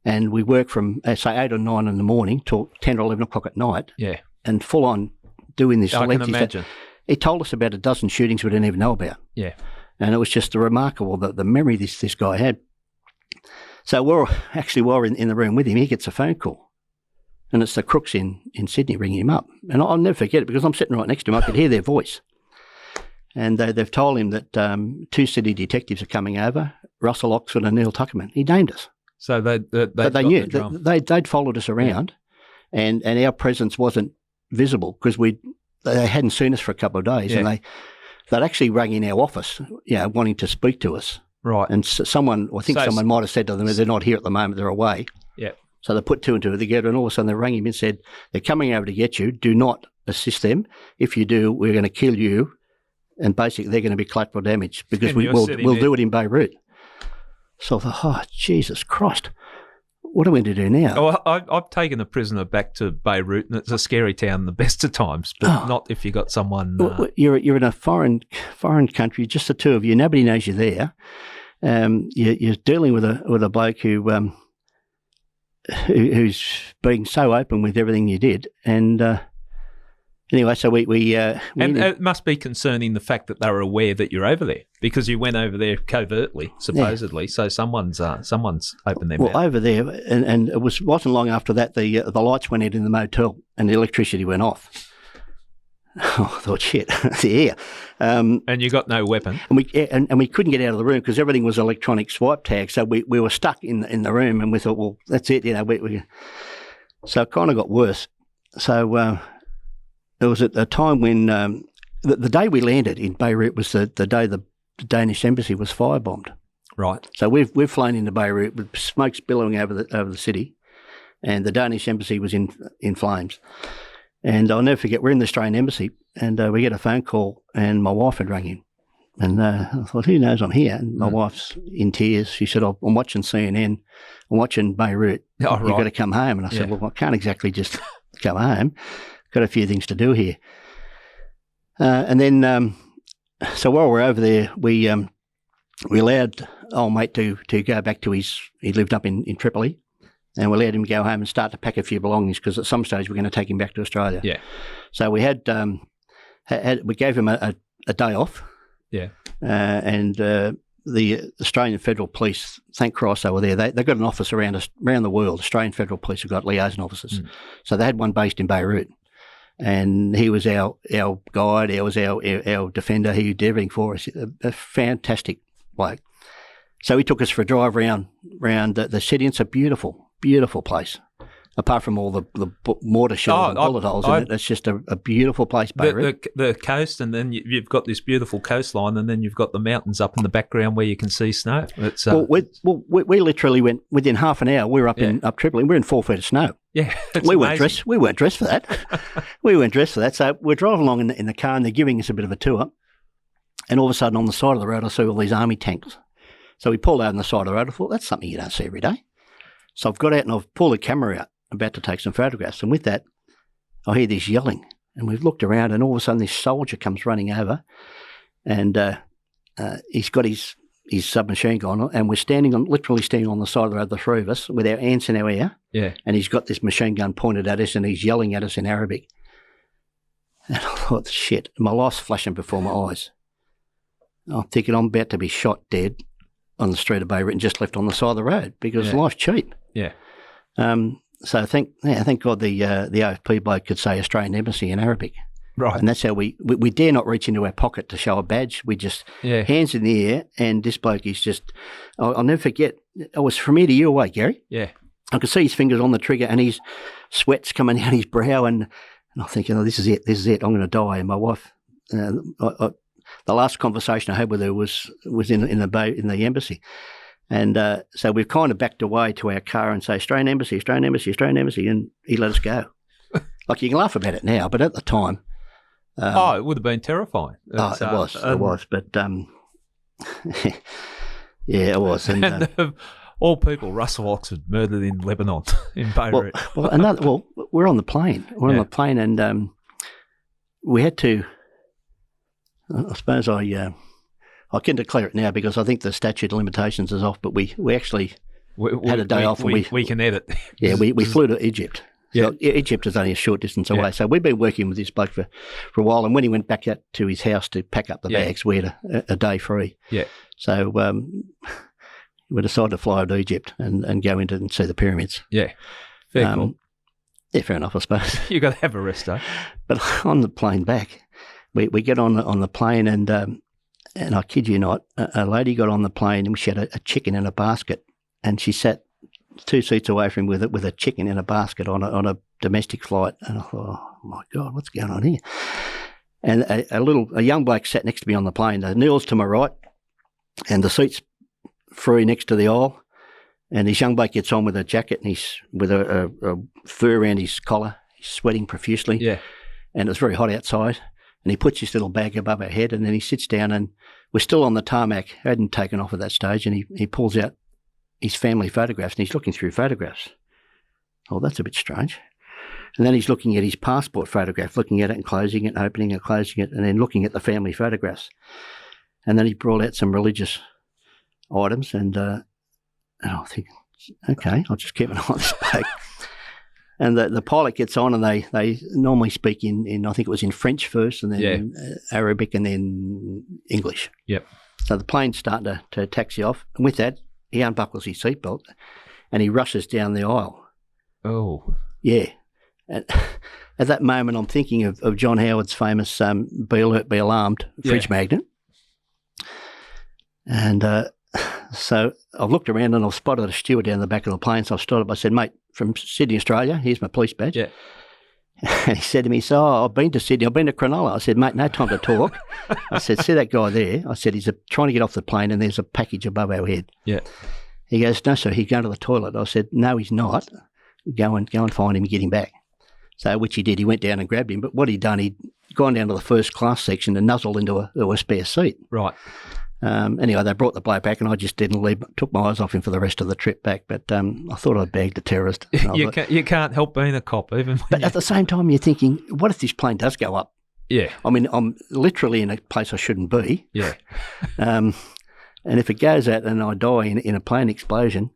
[SPEAKER 2] And we worked from, say, 8 or 9 in the morning till 10 or 11 o'clock at night. Yeah. And full on doing this.
[SPEAKER 1] I can imagine.
[SPEAKER 2] He told us about a dozen shootings we didn't even know about. Yeah. And it was just remarkable, the memory this guy had. So while we're in the room with him, he gets a phone call. And it's the crooks in Sydney ringing him up. And I'll never forget it because I'm sitting right next to him. I could hear their voice. And they've told him that 2 city detectives are coming over, Russell Oxford and Neil Tuckerman. He named us.
[SPEAKER 1] So they
[SPEAKER 2] knew. They'd followed us around and our presence wasn't visible because they hadn't seen us for a couple of days. And they'd actually rang in our office, wanting to speak to us. Right. And someone might have said to them, they're not here at the moment, they're away. Yeah. So they put 2 and 2 together and all of a sudden they rang him and said, they're coming over to get you. Do not assist them. If you do, we're going to kill you. And basically they're going to be collateral damage because we'll do it in Beirut. So I thought, oh, Jesus Christ, what are we going to do now?
[SPEAKER 1] Oh, I've taken a prisoner back to Beirut, and it's a scary town the best of times, but not if you got someone.
[SPEAKER 2] You're in a foreign country, just the two of you. Nobody knows you're there. You're dealing with a bloke who's being so open with everything you did, and. Anyway, so we and
[SPEAKER 1] it must be concerning the fact that they were aware that you're over there because you went over there covertly, supposedly. Yeah. So someone's opened their mouth. Well,
[SPEAKER 2] over there, and it wasn't long after that the lights went out in the motel and the electricity went off. Oh, I thought, shit, yeah.
[SPEAKER 1] And you got no weapon,
[SPEAKER 2] and we couldn't get out of the room because everything was electronic swipe tag. So we were stuck in the room, and we thought, well, that's it, So it kind of got worse. So. There was a time when the day we landed in Beirut was the day the Danish embassy was firebombed. Right. So we've flown into Beirut with smokes billowing over the city, and the Danish embassy was in flames. And I'll never forget, we're in the Australian embassy, and we get a phone call, and my wife had rang in. And I thought, who knows I'm here? And my wife's in tears. She said, I'm watching CNN. I'm watching Beirut. Oh, right. You've got to come home. And I said, well, I can't exactly just come home. Got a few things to do here. And then, so while we're over there, we allowed old mate to go back to he lived up in Tripoli, and we allowed him to go home and start to pack a few belongings because at some stage we're going to take him back to Australia. Yeah. So we we gave him a day off. Yeah. And the Australian Federal Police, thank Christ they were there. They've got an office around the world. Australian Federal Police have got liaison officers. So they had one based in Beirut. And he was our guide. He was our defender. He did everything for us. A fantastic bloke. So he took us for a drive around the city. It's a beautiful, beautiful place. Apart from all the mortar shells and bullet holes in it, it's just a beautiful place, Beirut.
[SPEAKER 1] The coast, and then you've got this beautiful coastline, and then you've got the mountains up in the background where you can see snow. It's,
[SPEAKER 2] we literally went within half an hour. We were up Tripoli. We're in 4 feet of snow. Yeah, we weren't dressed. We weren't dressed for that. We weren't dressed for that. So we're driving along in the car, and they're giving us a bit of a tour. And all of a sudden, on the side of the road, I saw all these army tanks. So we pulled out on the side of the road. I thought, that's something you don't see every day. So I've got out and I've pulled the camera out, about to take some photographs. And with that, I hear this yelling, and we've looked around, and all of a sudden this soldier comes running over, and he's got his submachine gun on, and we're literally standing on the side of the road, the three of us, with our hands in our ear.
[SPEAKER 1] Yeah.
[SPEAKER 2] And he's got this machine gun pointed at us, and he's yelling at us in Arabic. And I thought, shit, my life's flashing before my eyes. I'm thinking I'm about to be shot dead on the street of Beirut and just left on the side of the road because life's cheap.
[SPEAKER 1] Yeah.
[SPEAKER 2] So thank God the AFP bloke could say Australian Embassy in Arabic.
[SPEAKER 1] Right.
[SPEAKER 2] And that's how we dare not reach into our pocket to show a badge. We just hands in the air, and this bloke is just, I'll never forget, it was from here to you away, Gary.
[SPEAKER 1] Yeah. I
[SPEAKER 2] could see his fingers on the trigger and his sweat's coming down his brow, and I'm thinking, this is it, I'm going to die. And my wife, the last conversation I had with her was in the embassy. And so we've kind of backed away to our car and say, Australian Embassy, Australian Embassy, Australian Embassy, and he let us go. Like, you can laugh about it now, but at the time...
[SPEAKER 1] it would have been terrifying.
[SPEAKER 2] It was. But, yeah, it was.
[SPEAKER 1] And all people, Russell Oxford, murdered in Lebanon, in Beirut.
[SPEAKER 2] We're on the plane. We're on the plane, and we had to... I suppose I can declare it now because I think the statute of limitations is off, but we actually had a day off. And
[SPEAKER 1] we can edit.
[SPEAKER 2] Yeah, we flew to Egypt. So Egypt is only a short distance away. So we've been working with this bloke for a while, and when he went back out to his house to pack up the bags, we had a day free. Yeah. So we decided to fly to Egypt and go into and see the pyramids. Yeah. Fair cool. Yeah, fair enough, I suppose.
[SPEAKER 1] You got to have a rest day.
[SPEAKER 2] But on the plane back, we get on the plane, and I kid you not, a lady got on the plane and she had a chicken in a basket, and she sat 2 seats away from him with a chicken in a basket on a domestic flight. And I thought, oh my God, what's going on here? And a young bloke sat next to me on the plane. Neil's to my right, and the seat's free next to the aisle. And this young bloke gets on with a jacket, and he's with a fur around his collar. He's sweating profusely. Yeah. And it's very hot outside. And he puts his little bag above our head, and then he sits down, and we're still on the tarmac. I hadn't taken off at that stage, and he pulls out his family photographs, and he's looking through photographs. Oh, that's a bit strange. And then he's looking at his passport photograph, looking at it and closing it, opening and closing it, and then looking at the family photographs. And then he brought out some religious items, and I think, okay, I'll just keep an eye on this bloke. And the pilot gets on, and they normally speak in I think it was in French first, and then Arabic, and then English. Yep. So the plane's starting to taxi off, and with that, he unbuckles his seatbelt, and he rushes down the aisle. Oh. Yeah. And at that moment, I'm thinking of John Howard's famous "Be Alert, Be Alarmed" fridge magnet. And so I've looked around, and I've spotted a steward down the back of the plane. So I stood up. I said, "Mate, from Sydney, Australia, here's my police badge." Yeah. And he said to me, "So I've been to Sydney, I've been to Cronulla." I said, "Mate, no time to talk." I said, "See that guy there?" I said, "He's trying to get off the plane, and there's a package above our head." Yeah. He goes, "No, sir, he's going to the toilet." I said, "No, he's not. Go and find him and get him back." So, which he did. He went down and grabbed him. But what he'd done, he'd gone down to the first class section and nuzzled into a spare seat. Right. Anyway, they brought the bloke back, and I just didn't leave, took my eyes off him for the rest of the trip back. But I thought I'd bagged a terrorist.
[SPEAKER 1] You can't help being a cop, even.
[SPEAKER 2] But at the same time, you're thinking, what if this plane does go up? Yeah. I mean, I'm literally in a place I shouldn't be. Yeah. And if it goes out and I die in a plane explosion.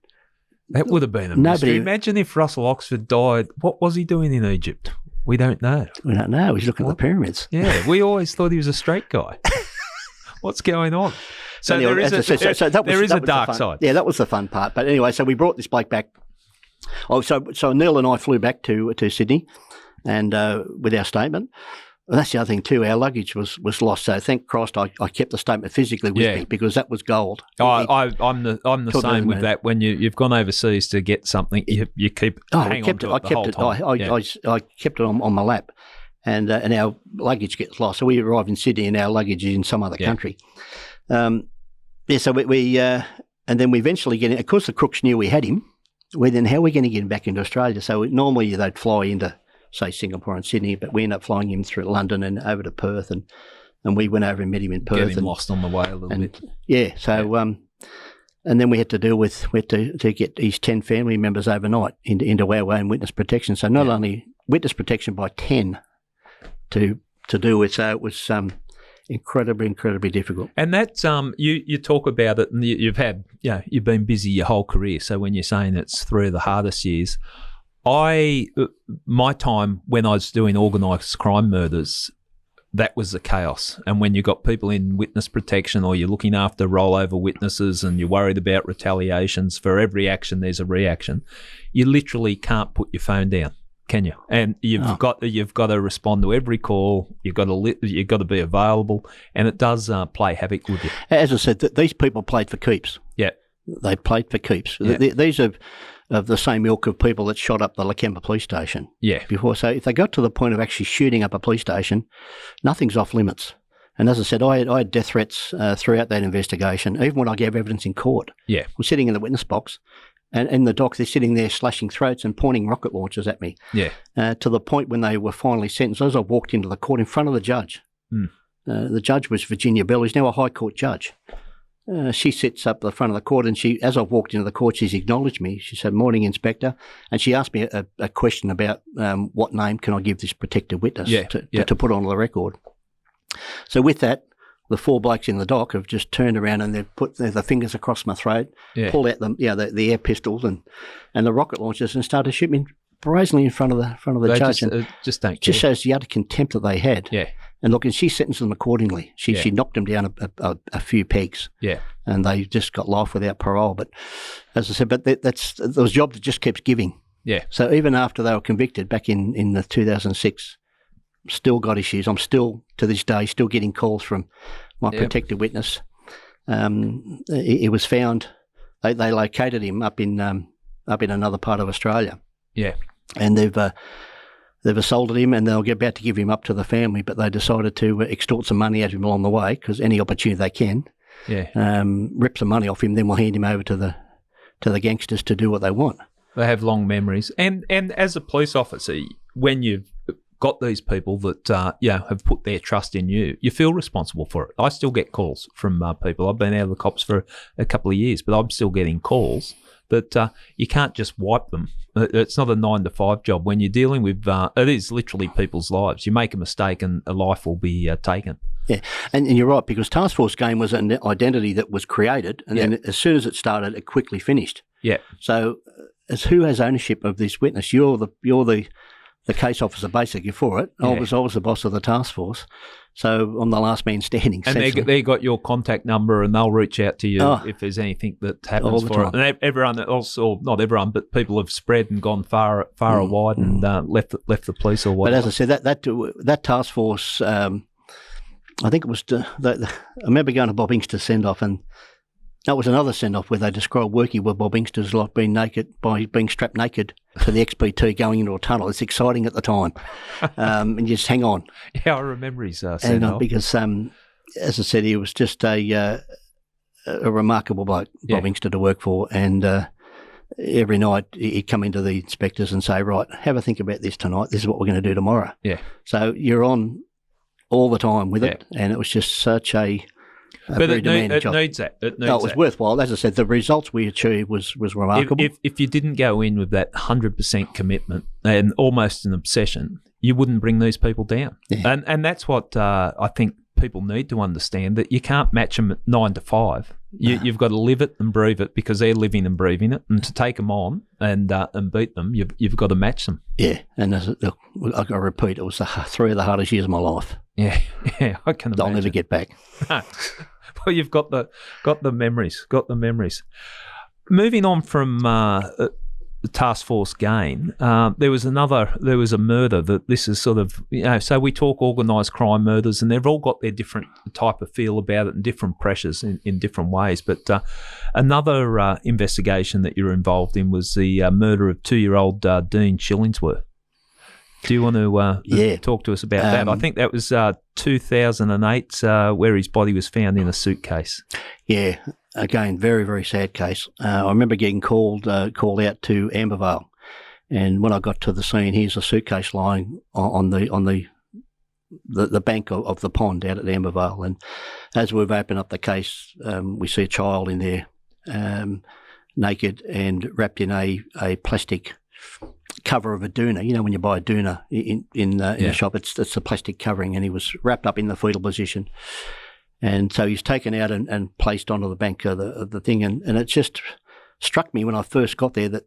[SPEAKER 1] That would have been a mystery. Imagine if Russell Oxford died. What was he doing in Egypt? We don't know.
[SPEAKER 2] We don't know. He's looking at the pyramids.
[SPEAKER 1] Yeah. We always thought he was a straight guy. What's going on? So anyway, there is a dark side.
[SPEAKER 2] Yeah, that was the fun part. But anyway, so we brought this bloke back. Oh, so Neil and I flew back to Sydney, and with our statement. And that's the other thing too. Our luggage was lost. So thank Christ I kept the statement physically with me, because that was gold.
[SPEAKER 1] I'm the same with that. When you've gone overseas to get something, you keep hang on to it the whole time.
[SPEAKER 2] I kept it on my lap. And our luggage gets lost. So we arrive in Sydney, and our luggage is in some other country. So we and then we eventually get in. Of course, the crooks knew we had him. Then how are we going to get him back into Australia? So normally they'd fly into, say, Singapore and Sydney, but we ended up flying him through London and over to Perth, and we went over and met him in Perth.
[SPEAKER 1] Get him lost on the way a little bit.
[SPEAKER 2] Yeah. So and then we had to deal with to get his 10 family members overnight into our own witness protection. So not only witness protection by 10 to do with. So it was incredibly difficult.
[SPEAKER 1] And that's you talk about it, and you've been busy your whole career. So when you're saying it's 3 of the hardest years, my time when I was doing organised crime murders, that was the chaos. And when you got people in witness protection, or you're looking after rollover witnesses, and you're worried about retaliations, for every action there's a reaction. You literally can't put your phone down, can you? And you've got to respond to every call. You've got to be available, and it does play havoc with you.
[SPEAKER 2] As I said, these people played for keeps.
[SPEAKER 1] Yeah,
[SPEAKER 2] they played for keeps.
[SPEAKER 1] Yeah.
[SPEAKER 2] These are of the same ilk of people that shot up the Lakemba police station.
[SPEAKER 1] Yeah.
[SPEAKER 2] Before, so if they got to the point of actually shooting up a police station, nothing's off limits. And as I said, I had death threats throughout that investigation, even when I gave evidence in court.
[SPEAKER 1] Yeah.
[SPEAKER 2] I'm sitting in the witness box, and in the dock, they're sitting there slashing throats and pointing rocket launchers at me.
[SPEAKER 1] Yeah.
[SPEAKER 2] To the point when they were finally sentenced, as I walked into the court in front of the judge. The judge was Virginia Bell, who's now a High Court judge. She sits up the front of the court, and as I walked into the court, she's acknowledged me. She said, "Morning, Inspector," and she asked me a question about what name can I give this protected witness to put on the record. So with that, the 4 blokes in the dock have just turned around and they've put their fingers across my throat, pulled out the air pistols and the rocket launchers, and started shooting brazenly in front of the judge. Just shows the utter contempt that they had.
[SPEAKER 1] Yeah.
[SPEAKER 2] And look, and she sentenced them accordingly. She knocked them down a few pegs. Yeah. And they just got life without parole. But as I said, that's those jobs that just keeps giving. Yeah. So even after they were convicted back in the 2006, still got issues. I'm still, to this day, still getting calls from my protected witness. He was found. They located him up in another part of Australia. Yeah. And they've assaulted him, and they're about to give him up to the family, but they decided to extort some money out of him along the way, because any opportunity they can, rip some money off him, then we'll hand him over to the gangsters to do what they want.
[SPEAKER 1] They have long memories. And as a police officer, when you've got these people that have put their trust in you, you feel responsible for it. I still get calls from people. I've been out of the cops for a couple of years, but I'm still getting calls that you can't just wipe them. It's not a 9 to 5 job. When you're dealing with, it is literally people's lives. You make a mistake and a life will be taken.
[SPEAKER 2] Yeah, and you're right, because Task Force Game was an identity that was created, and then as soon as it started, it quickly finished. Yeah. So, as who has ownership of this witness? You're the case officer basically for it. Yeah. I was the boss of the task force, so I'm the last man standing.
[SPEAKER 1] And they got your contact number, and they'll reach out to you if there's anything that happens for it. And everyone, also not everyone, but people have spread and gone far and wide and left the police or whatever.
[SPEAKER 2] But as I said, that task force, I think it was. I remember going to Bob Inkster's send off, and that was another send off where they described working with Bob Inkster's like being strapped naked to the XPT going into a tunnel. It's exciting at the time, and you just hang on.
[SPEAKER 1] Yeah, I remember his send off
[SPEAKER 2] because, as I said, he was just a remarkable bloke, Bob Inkster, to work for, and every night he'd come into the inspectors and say, "Right, have a think about this tonight. This is what we're going to do tomorrow." Yeah. So you're on all the time with it, and it was just such a very demanding job.
[SPEAKER 1] Needs that. It
[SPEAKER 2] was worthwhile. As I said, the results we achieved was remarkable.
[SPEAKER 1] If you didn't go in with that 100% commitment and almost an obsession, you wouldn't bring these people down. Yeah. And that's what I think people need to understand, that you can't match them at 9 to 5. You've got to live it and breathe it, because they're living and breathing it. And to take them on and beat them, you've got to match them.
[SPEAKER 2] Yeah, and I've got to repeat, it was 3 of the hardest years of my life.
[SPEAKER 1] Yeah, I can imagine.
[SPEAKER 2] I'll never get back.
[SPEAKER 1] Well, you've got the memories. Moving on from the Task Force Game, there was a murder that this is sort of, so we talk organised crime murders, and they've all got their different type of feel about it and different pressures in different ways. But another investigation that you're involved in was the murder of 2-year-old Dean Shillingsworth. Do you want to talk to us about that? I think that was 2008, where his body was found in a suitcase. Yeah, again, very, very sad case. I remember getting called out to Ambervale, and when I got to the scene, here's a suitcase lying on the bank of the pond out at Ambervale. And as we've opened up the case, we see a child in there, naked and wrapped in a plastic
[SPEAKER 2] cover of a doona. You know, when you buy a doona in the shop, it's the plastic covering, and he was wrapped up in the fetal position. And so he's taken out and placed onto the bank of the thing, and it just struck me when I first got there that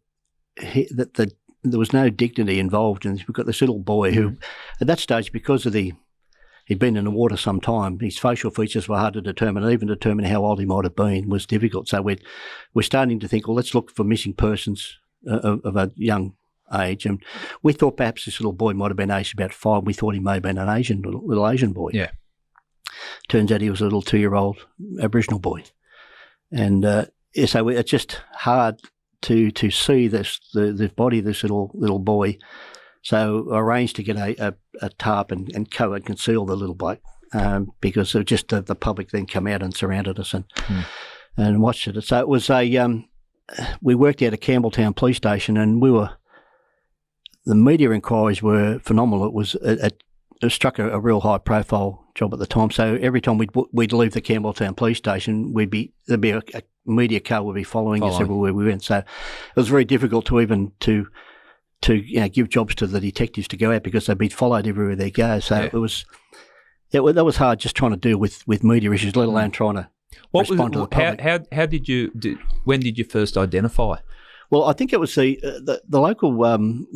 [SPEAKER 2] there was no dignity involved, and we've got this little boy who, at that stage, because of he'd been in the water some time, his facial features were hard to determine, and even determining how old he might have been was difficult. So we're starting to think, well, let's look for missing persons of a young age, and we thought perhaps this little boy might have been aged about 5. We thought he may have been an little Asian boy.
[SPEAKER 1] Yeah.
[SPEAKER 2] Turns out he was a little 2-year-old Aboriginal boy, and so it's just hard to see the body of this little boy. So I arranged to get a tarp and cover and conceal the little bloke because of just the public then come out and surrounded us and watched it. So it was we worked out at Campbelltown Police Station, and the media inquiries were phenomenal. It was it struck a real high profile job at the time. So every time we'd leave the Campbelltown Police Station, there'd be a media car would be following us everywhere we went. So it was very difficult to even to give jobs to the detectives to go out because they'd be followed everywhere they go. So that was hard just trying to deal with media issues, let alone trying to respond to the public.
[SPEAKER 1] When did you first identify?
[SPEAKER 2] Well, I think it was the local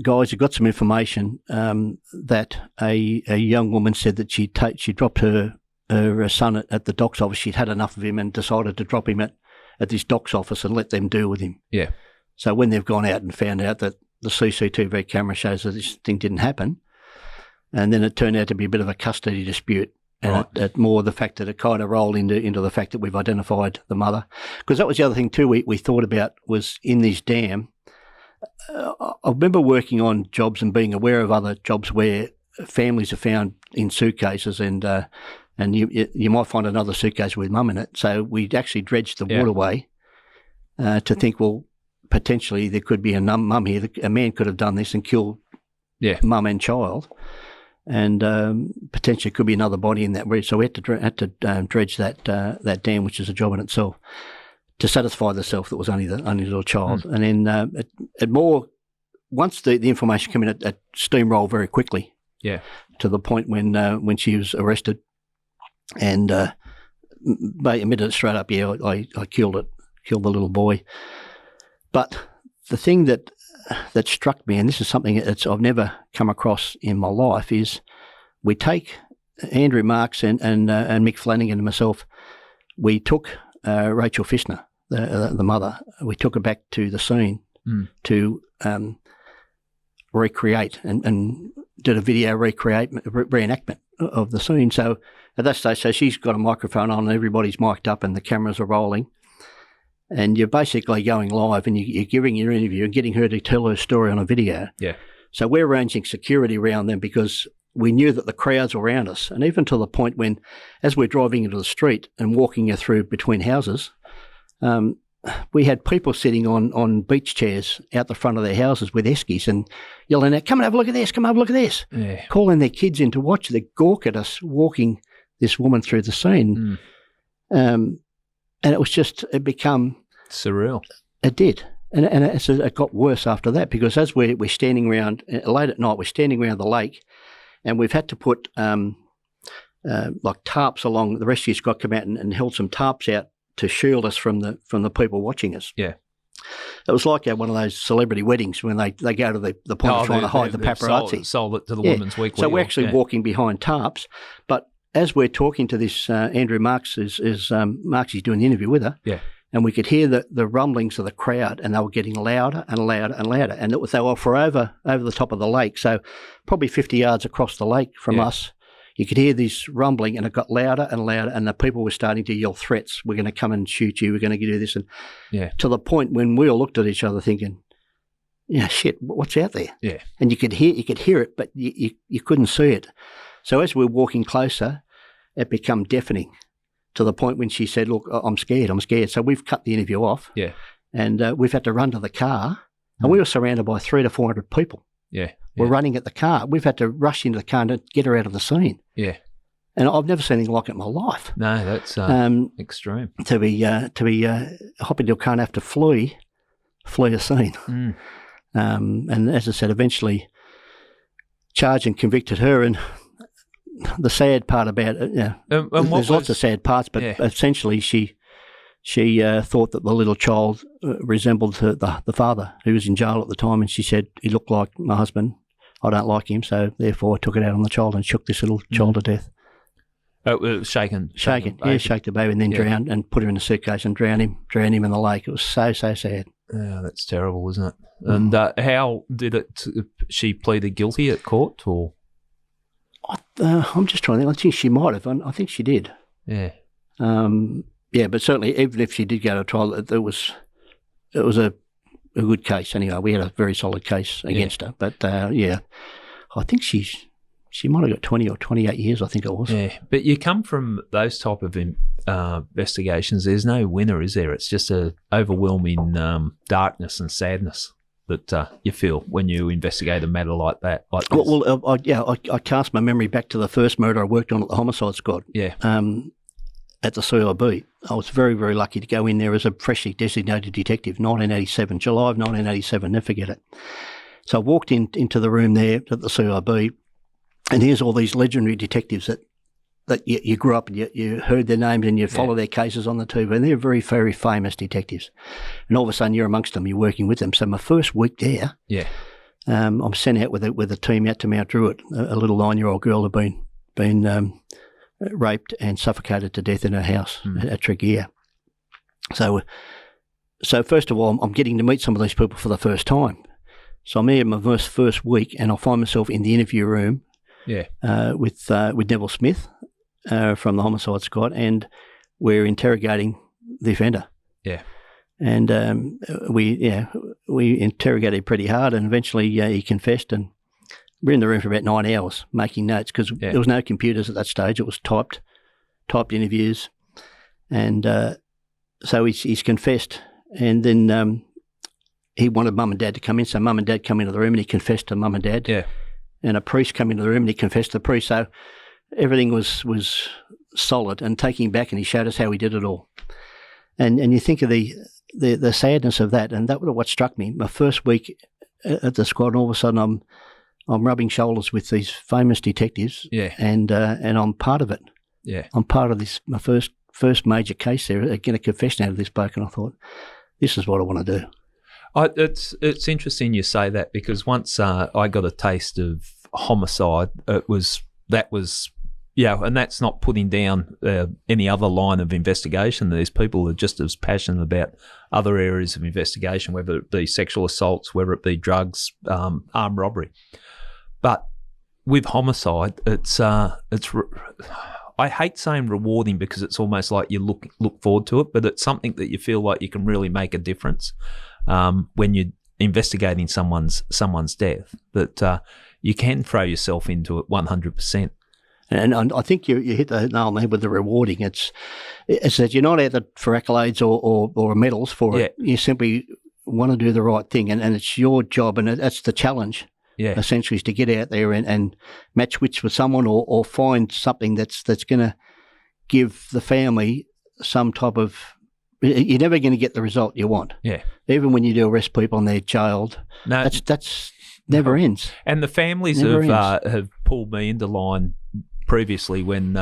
[SPEAKER 2] guys who got some information that a young woman said that she dropped her son at the docks office. She'd had enough of him and decided to drop him at this docks office and let them deal with him. Yeah. So when they've gone out and found out that the CCTV camera shows that this thing didn't happen, and then it turned out to be a bit of a custody dispute. And it more the fact that it kind of rolled into the fact that we've identified the mother. Because that was the other thing too we thought about was in this dam. I remember working on jobs and being aware of other jobs where families are found in suitcases and you might find another suitcase with mum in it. So we actually dredged the waterway to think, well, potentially there could be a mum here. A man could have done this and killed mum and child. And potentially could be another body in that region. So we had to dredge that dam, which is a job in itself, to satisfy the self that was only the little child. And then it more once the information came in, it steamrolled very quickly. Yeah. To the point when she was arrested, and admitted it straight up. Yeah, I killed the little boy. But the thing that struck me, and this is something that I've never come across in my life, is we take Andrew Marks and Mick Flanagan and myself, we took Rachel Fissner, the mother, we took her back to the scene to recreate and did a video reenactment of the scene. So at that stage, so she's got a microphone on and everybody's mic'd up and the cameras are rolling. And you're basically going live and you're giving your interview and getting her to tell her story on a video. Yeah. So we're arranging security around them because we knew that the crowds were around us. And even to the point when, as we're driving into the street and walking her through between houses, we had people sitting on beach chairs out the front of their houses with eskies and yelling out, "Come and have a look at this, come and have a look at this." Yeah. Calling their kids in to watch. They gawk at us walking this woman through the scene. And it was just, it become
[SPEAKER 1] surreal. It
[SPEAKER 2] did. And it got worse after that because as we're standing around, late at night, we're standing around the lake and we've had to put like tarps along. The rescue squad come out and held some tarps out to shield us from the people watching us. Yeah. It was like one of those celebrity weddings when they go to the point of trying to hide the paparazzi.
[SPEAKER 1] Sold it to the Women's Weekly.
[SPEAKER 2] So we're actually walking behind tarps, but as we're talking to this Andrew Marks, Marksy's doing the interview with her, and we could hear the rumblings of the crowd, and they were getting louder and louder and louder, and they were for over the top of the lake, so probably 50 yards across the lake from us. You could hear this rumbling, and it got louder and louder, and the people were starting to yell threats. We're going to come and shoot you. We're going to do this, and to the point when we all looked at each other, thinking, "Yeah, shit, what's out there?" Yeah, and you could hear it, but you couldn't see it. So as we're walking closer, it became deafening to the point when she said, "Look, I'm scared. So we've cut the interview off. Yeah. And we've had to run to the car. And we were surrounded by 300 to 400 people. Yeah. We're running at the car. We've had to rush into the car to get her out of the scene. Yeah. And I've never seen anything like it in my life.
[SPEAKER 1] No, that's extreme.
[SPEAKER 2] To be hopping into a car and have to flee a scene. And as I said, eventually charged and convicted her. And the sad part about it, there's lots of sad parts, but essentially she thought that the little child resembled the father who was in jail at the time, and she said, he looked like my husband. I don't like him, so therefore I took it out on the child and shook this little child to death.
[SPEAKER 1] Shaken.
[SPEAKER 2] Yeah, shake the baby and then drowned and put him in a suitcase and drown him in the lake. It was so sad.
[SPEAKER 1] Yeah, that's terrible, isn't it? And how did it? She pleaded guilty at court, or?
[SPEAKER 2] I'm just trying to think. I think she might have. I think she did.
[SPEAKER 1] Yeah.
[SPEAKER 2] Yeah, but certainly, even if she did go to trial, it was a good case. Anyway, we had a very solid case against her. But I think she might have got 20 or 28 years. I think it was.
[SPEAKER 1] Yeah, but you come from those type of investigations. There's no winner, is there? It's just a overwhelming darkness and sadness that you feel when you investigate a matter like that.
[SPEAKER 2] I cast my memory back to the first murder I worked on at the Homicide Squad.
[SPEAKER 1] Yeah.
[SPEAKER 2] At the CIB. I was very, very lucky to go in there as a freshly designated detective, 1987, July of 1987, never forget it. So I walked into the room there at the CIB, and here's all these legendary detectives that you grew up and you heard their names and you follow their cases on the TV, and they're very, very famous detectives. And all of a sudden you're amongst them, you're working with them. So my first week there, I'm sent out with a team out to Mount Druitt, a little 9-year-old girl had been raped and suffocated to death in her house at Tregear. So first of all, I'm getting to meet some of these people for the first time. So I'm there in my first week, and I find myself in the interview room with Neville Smith from the Homicide Squad, and we're interrogating the offender.
[SPEAKER 1] Yeah.
[SPEAKER 2] And we interrogated pretty hard, and eventually he confessed, and we're in the room for about 9 hours making notes because there was no computers at that stage. It was typed interviews. And so he's confessed. And then he wanted Mum and Dad to come in. So Mum and Dad come into the room and he confessed to Mum and Dad.
[SPEAKER 1] Yeah.
[SPEAKER 2] And a priest came into the room and he confessed to the priest. So everything was solid and taking him back, and he showed us how he did it all. And you think of the sadness of that, and that was what struck me. My first week at the squad, and all of a sudden I'm rubbing shoulders with these famous detectives, and I'm part of it.
[SPEAKER 1] Yeah,
[SPEAKER 2] I'm part of this. My first major case there. Again, a confession out of this bloke, and I thought, this is what I want to do.
[SPEAKER 1] It's interesting you say that, because once I got a taste of Homicide, that was and that's not putting down any other line of investigation. There's people who are just as passionate about other areas of investigation, whether it be sexual assaults, whether it be drugs, armed robbery. But with Homicide, it's I hate saying rewarding, because it's almost like you look forward to it, but it's something that you feel like you can really make a difference when you're investigating someone's death. That you can throw yourself into it 100%.
[SPEAKER 2] And I think you hit the nail on the head with the rewarding. It's that you're not out there for accolades or medals for it. You simply want to do the right thing, and it's your job, and that's the challenge. Yeah. Essentially, is to get out there and match wits with someone, or find something that's going to give the family some type of. You're never going to get the result you want. Yeah. Even when you do arrest people and they're jailed, that's never ends.
[SPEAKER 1] And the families have pulled me into line previously when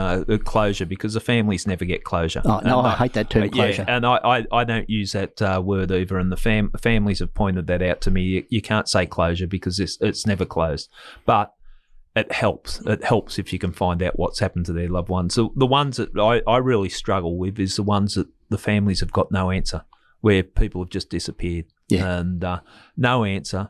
[SPEAKER 1] closure, because the families never get closure.
[SPEAKER 2] Oh, no, I hate that term, closure.
[SPEAKER 1] Yeah, and I don't use that word either, and the families have pointed that out to me. You can't say closure because it's never closed. But it helps. It helps if you can find out what's happened to their loved ones. So the ones that I really struggle with is the ones that the families have got no answer, where people have just disappeared and no answer.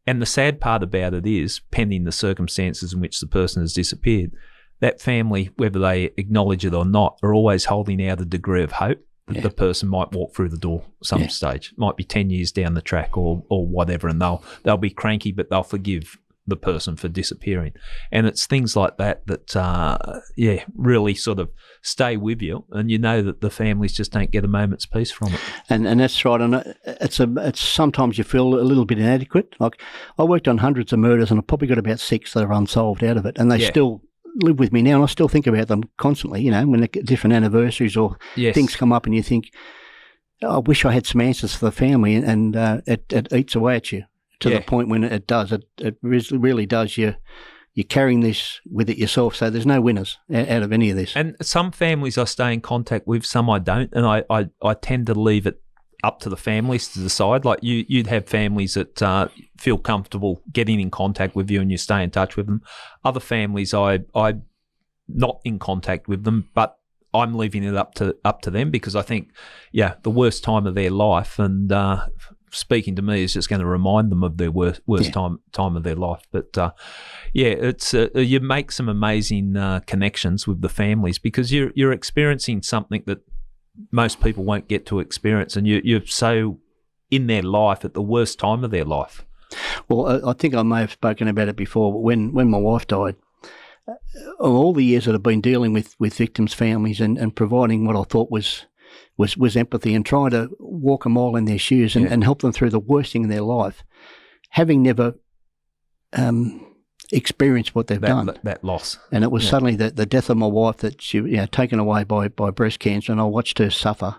[SPEAKER 1] And the sad part about it is, pending the circumstances in which the person has disappeared, that family, whether they acknowledge it or not, are always holding out a degree of hope that the person might walk through the door some stage. It might be 10 years down the track or whatever, and they'll be cranky, but they'll forgive the person for disappearing. And it's things like that really sort of stay with you, and you know that the families just don't get a moment's peace from it.
[SPEAKER 2] And that's right. And it's sometimes you feel a little bit inadequate. Like, I worked on hundreds of murders, and I probably got about 6 that are unsolved out of it, and they still live with me now, and I still think about them constantly, you know, when they get different anniversaries or things come up, and you think, I wish I had some answers for the family, and it eats away at you to the point when it does. It really does. You're carrying this with it yourself, so there's no winners out of any of this.
[SPEAKER 1] And some families I stay in contact with, some I don't, and I tend to leave it up to the families to decide. Like you'd have families that feel comfortable getting in contact with you and you stay in touch with them. Other families I'm not in contact with them, but I'm leaving it up to them because I think, the worst time of their life, and speaking to me is just going to remind them of their worst time of their life. But it's you make some amazing connections with the families because you're experiencing something that most people won't get to experience, and you're so in their life at the worst time of their life.
[SPEAKER 2] Well, I think I may have spoken about it before, but when my wife died, all the years that I've been dealing with victims' families and providing what I thought was empathy and trying to walk a mile in their shoes and help them through the worst thing in their life, having never experienced what they've done.
[SPEAKER 1] That loss.
[SPEAKER 2] And it was suddenly the death of my wife that she taken away by breast cancer, and I watched her suffer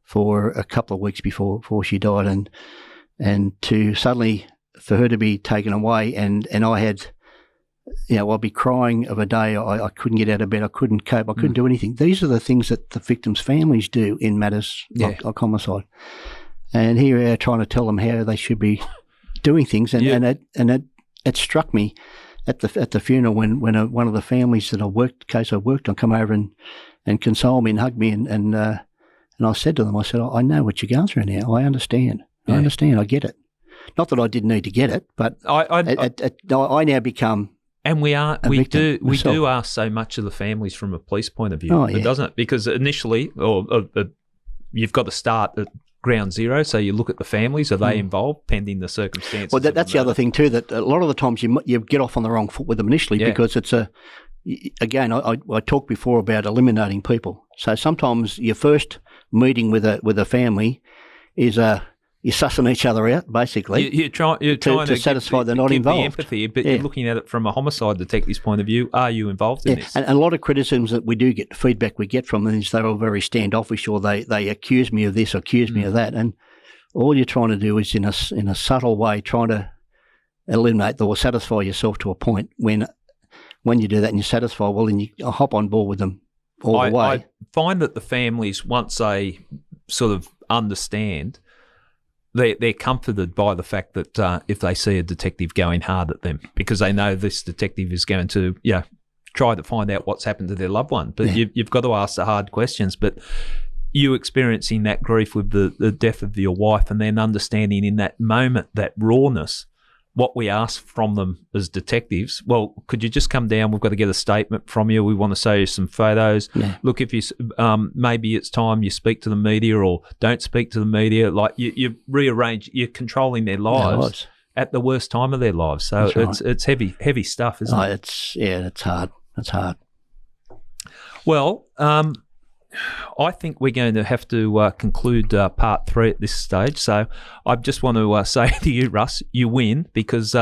[SPEAKER 2] for a couple of weeks before she died, and to suddenly for her to be taken away, and I had, I'd be crying of a day. I couldn't get out of bed. I couldn't cope. I couldn't do anything. These are the things that the victims' families do in matters like homicide. And here we are trying to tell them how they should be doing things. And it struck me at the funeral when one of the families that I worked on come over and console me and hug me and I said to them, I said, I know what you're going through now. I understand. I understand. I get it. Not that I didn't need to get it, but I now become.
[SPEAKER 1] And we do ask so much of the families from a police point of view, doesn't it? Because initially, you've got to start at ground zero. So you look at the families; are they involved, pending the circumstances?
[SPEAKER 2] Well, that's the other thing too. That a lot of the times you get off on the wrong foot with them initially because it's again. I talked before about eliminating people. So sometimes your first meeting with a family is you're sussing each other out, basically.
[SPEAKER 1] You're trying to
[SPEAKER 2] satisfy they're not involved.
[SPEAKER 1] The empathy, but you're looking at it from a homicide detective's point of view. Are you involved in this?
[SPEAKER 2] And a lot of criticisms that we do get, feedback we get from them is they're all very standoffish, or they accuse me of this, or accuse me of that. And all you're trying to do is in a subtle way trying to eliminate or satisfy yourself to a point. When you do that and you're satisfied, well, then you hop on board with them all the way.
[SPEAKER 1] I find that the families, once they sort of understand, they're comforted by the fact that if they see a detective going hard at them, because they know this detective is going to try to find out what's happened to their loved one. But you've got to ask the hard questions. But you experiencing that grief with the death of your wife, and then understanding in that moment, that rawness, what we ask from them as detectives. Well, could you just come down? We've got to get a statement from you. We want to show you some photos. Yeah. Look, if you maybe it's time you speak to the media, or don't speak to the media. Like you rearrange. You're controlling their lives at the worst time of their lives. So it's heavy stuff, isn't it?
[SPEAKER 2] It's hard. It's hard.
[SPEAKER 1] Well, I think we're going to have to conclude part 3 at this stage. So I just want to say to you, Russ, you win, because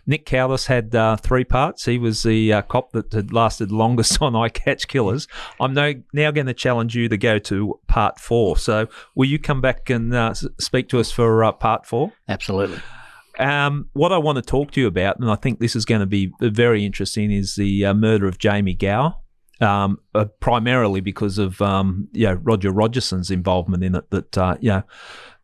[SPEAKER 1] Nick Cowlis had 3 parts. He was the cop that had lasted longest on I Catch Killers. I'm now going to challenge you to go to part 4. So will you come back and speak to us for part 4?
[SPEAKER 2] Absolutely.
[SPEAKER 1] What I want to talk to you about, and I think this is going to be very interesting, is the murder of Jamie Gower. Primarily because of Roger Rogerson's involvement in it. That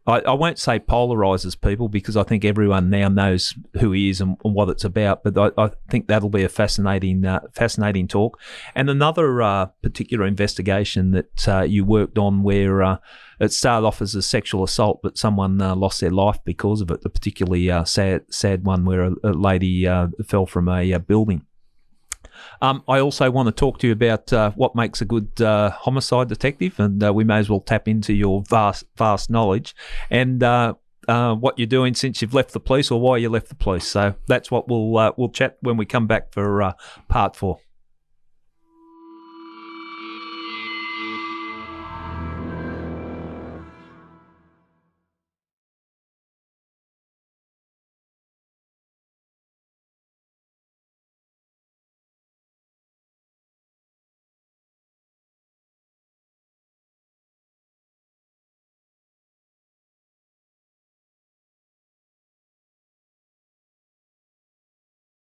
[SPEAKER 1] I won't say polarises people, because I think everyone now knows who he is and what it's about. But I think that'll be a fascinating talk. And another particular investigation that you worked on, where it started off as a sexual assault, but someone lost their life because of it. A particularly sad one where a lady fell from a building. I also want to talk to you about what makes a good homicide detective, and we may as well tap into your vast knowledge and what you're doing since you've left the police, or why you left the police. So that's what we'll chat when we come back for part 4.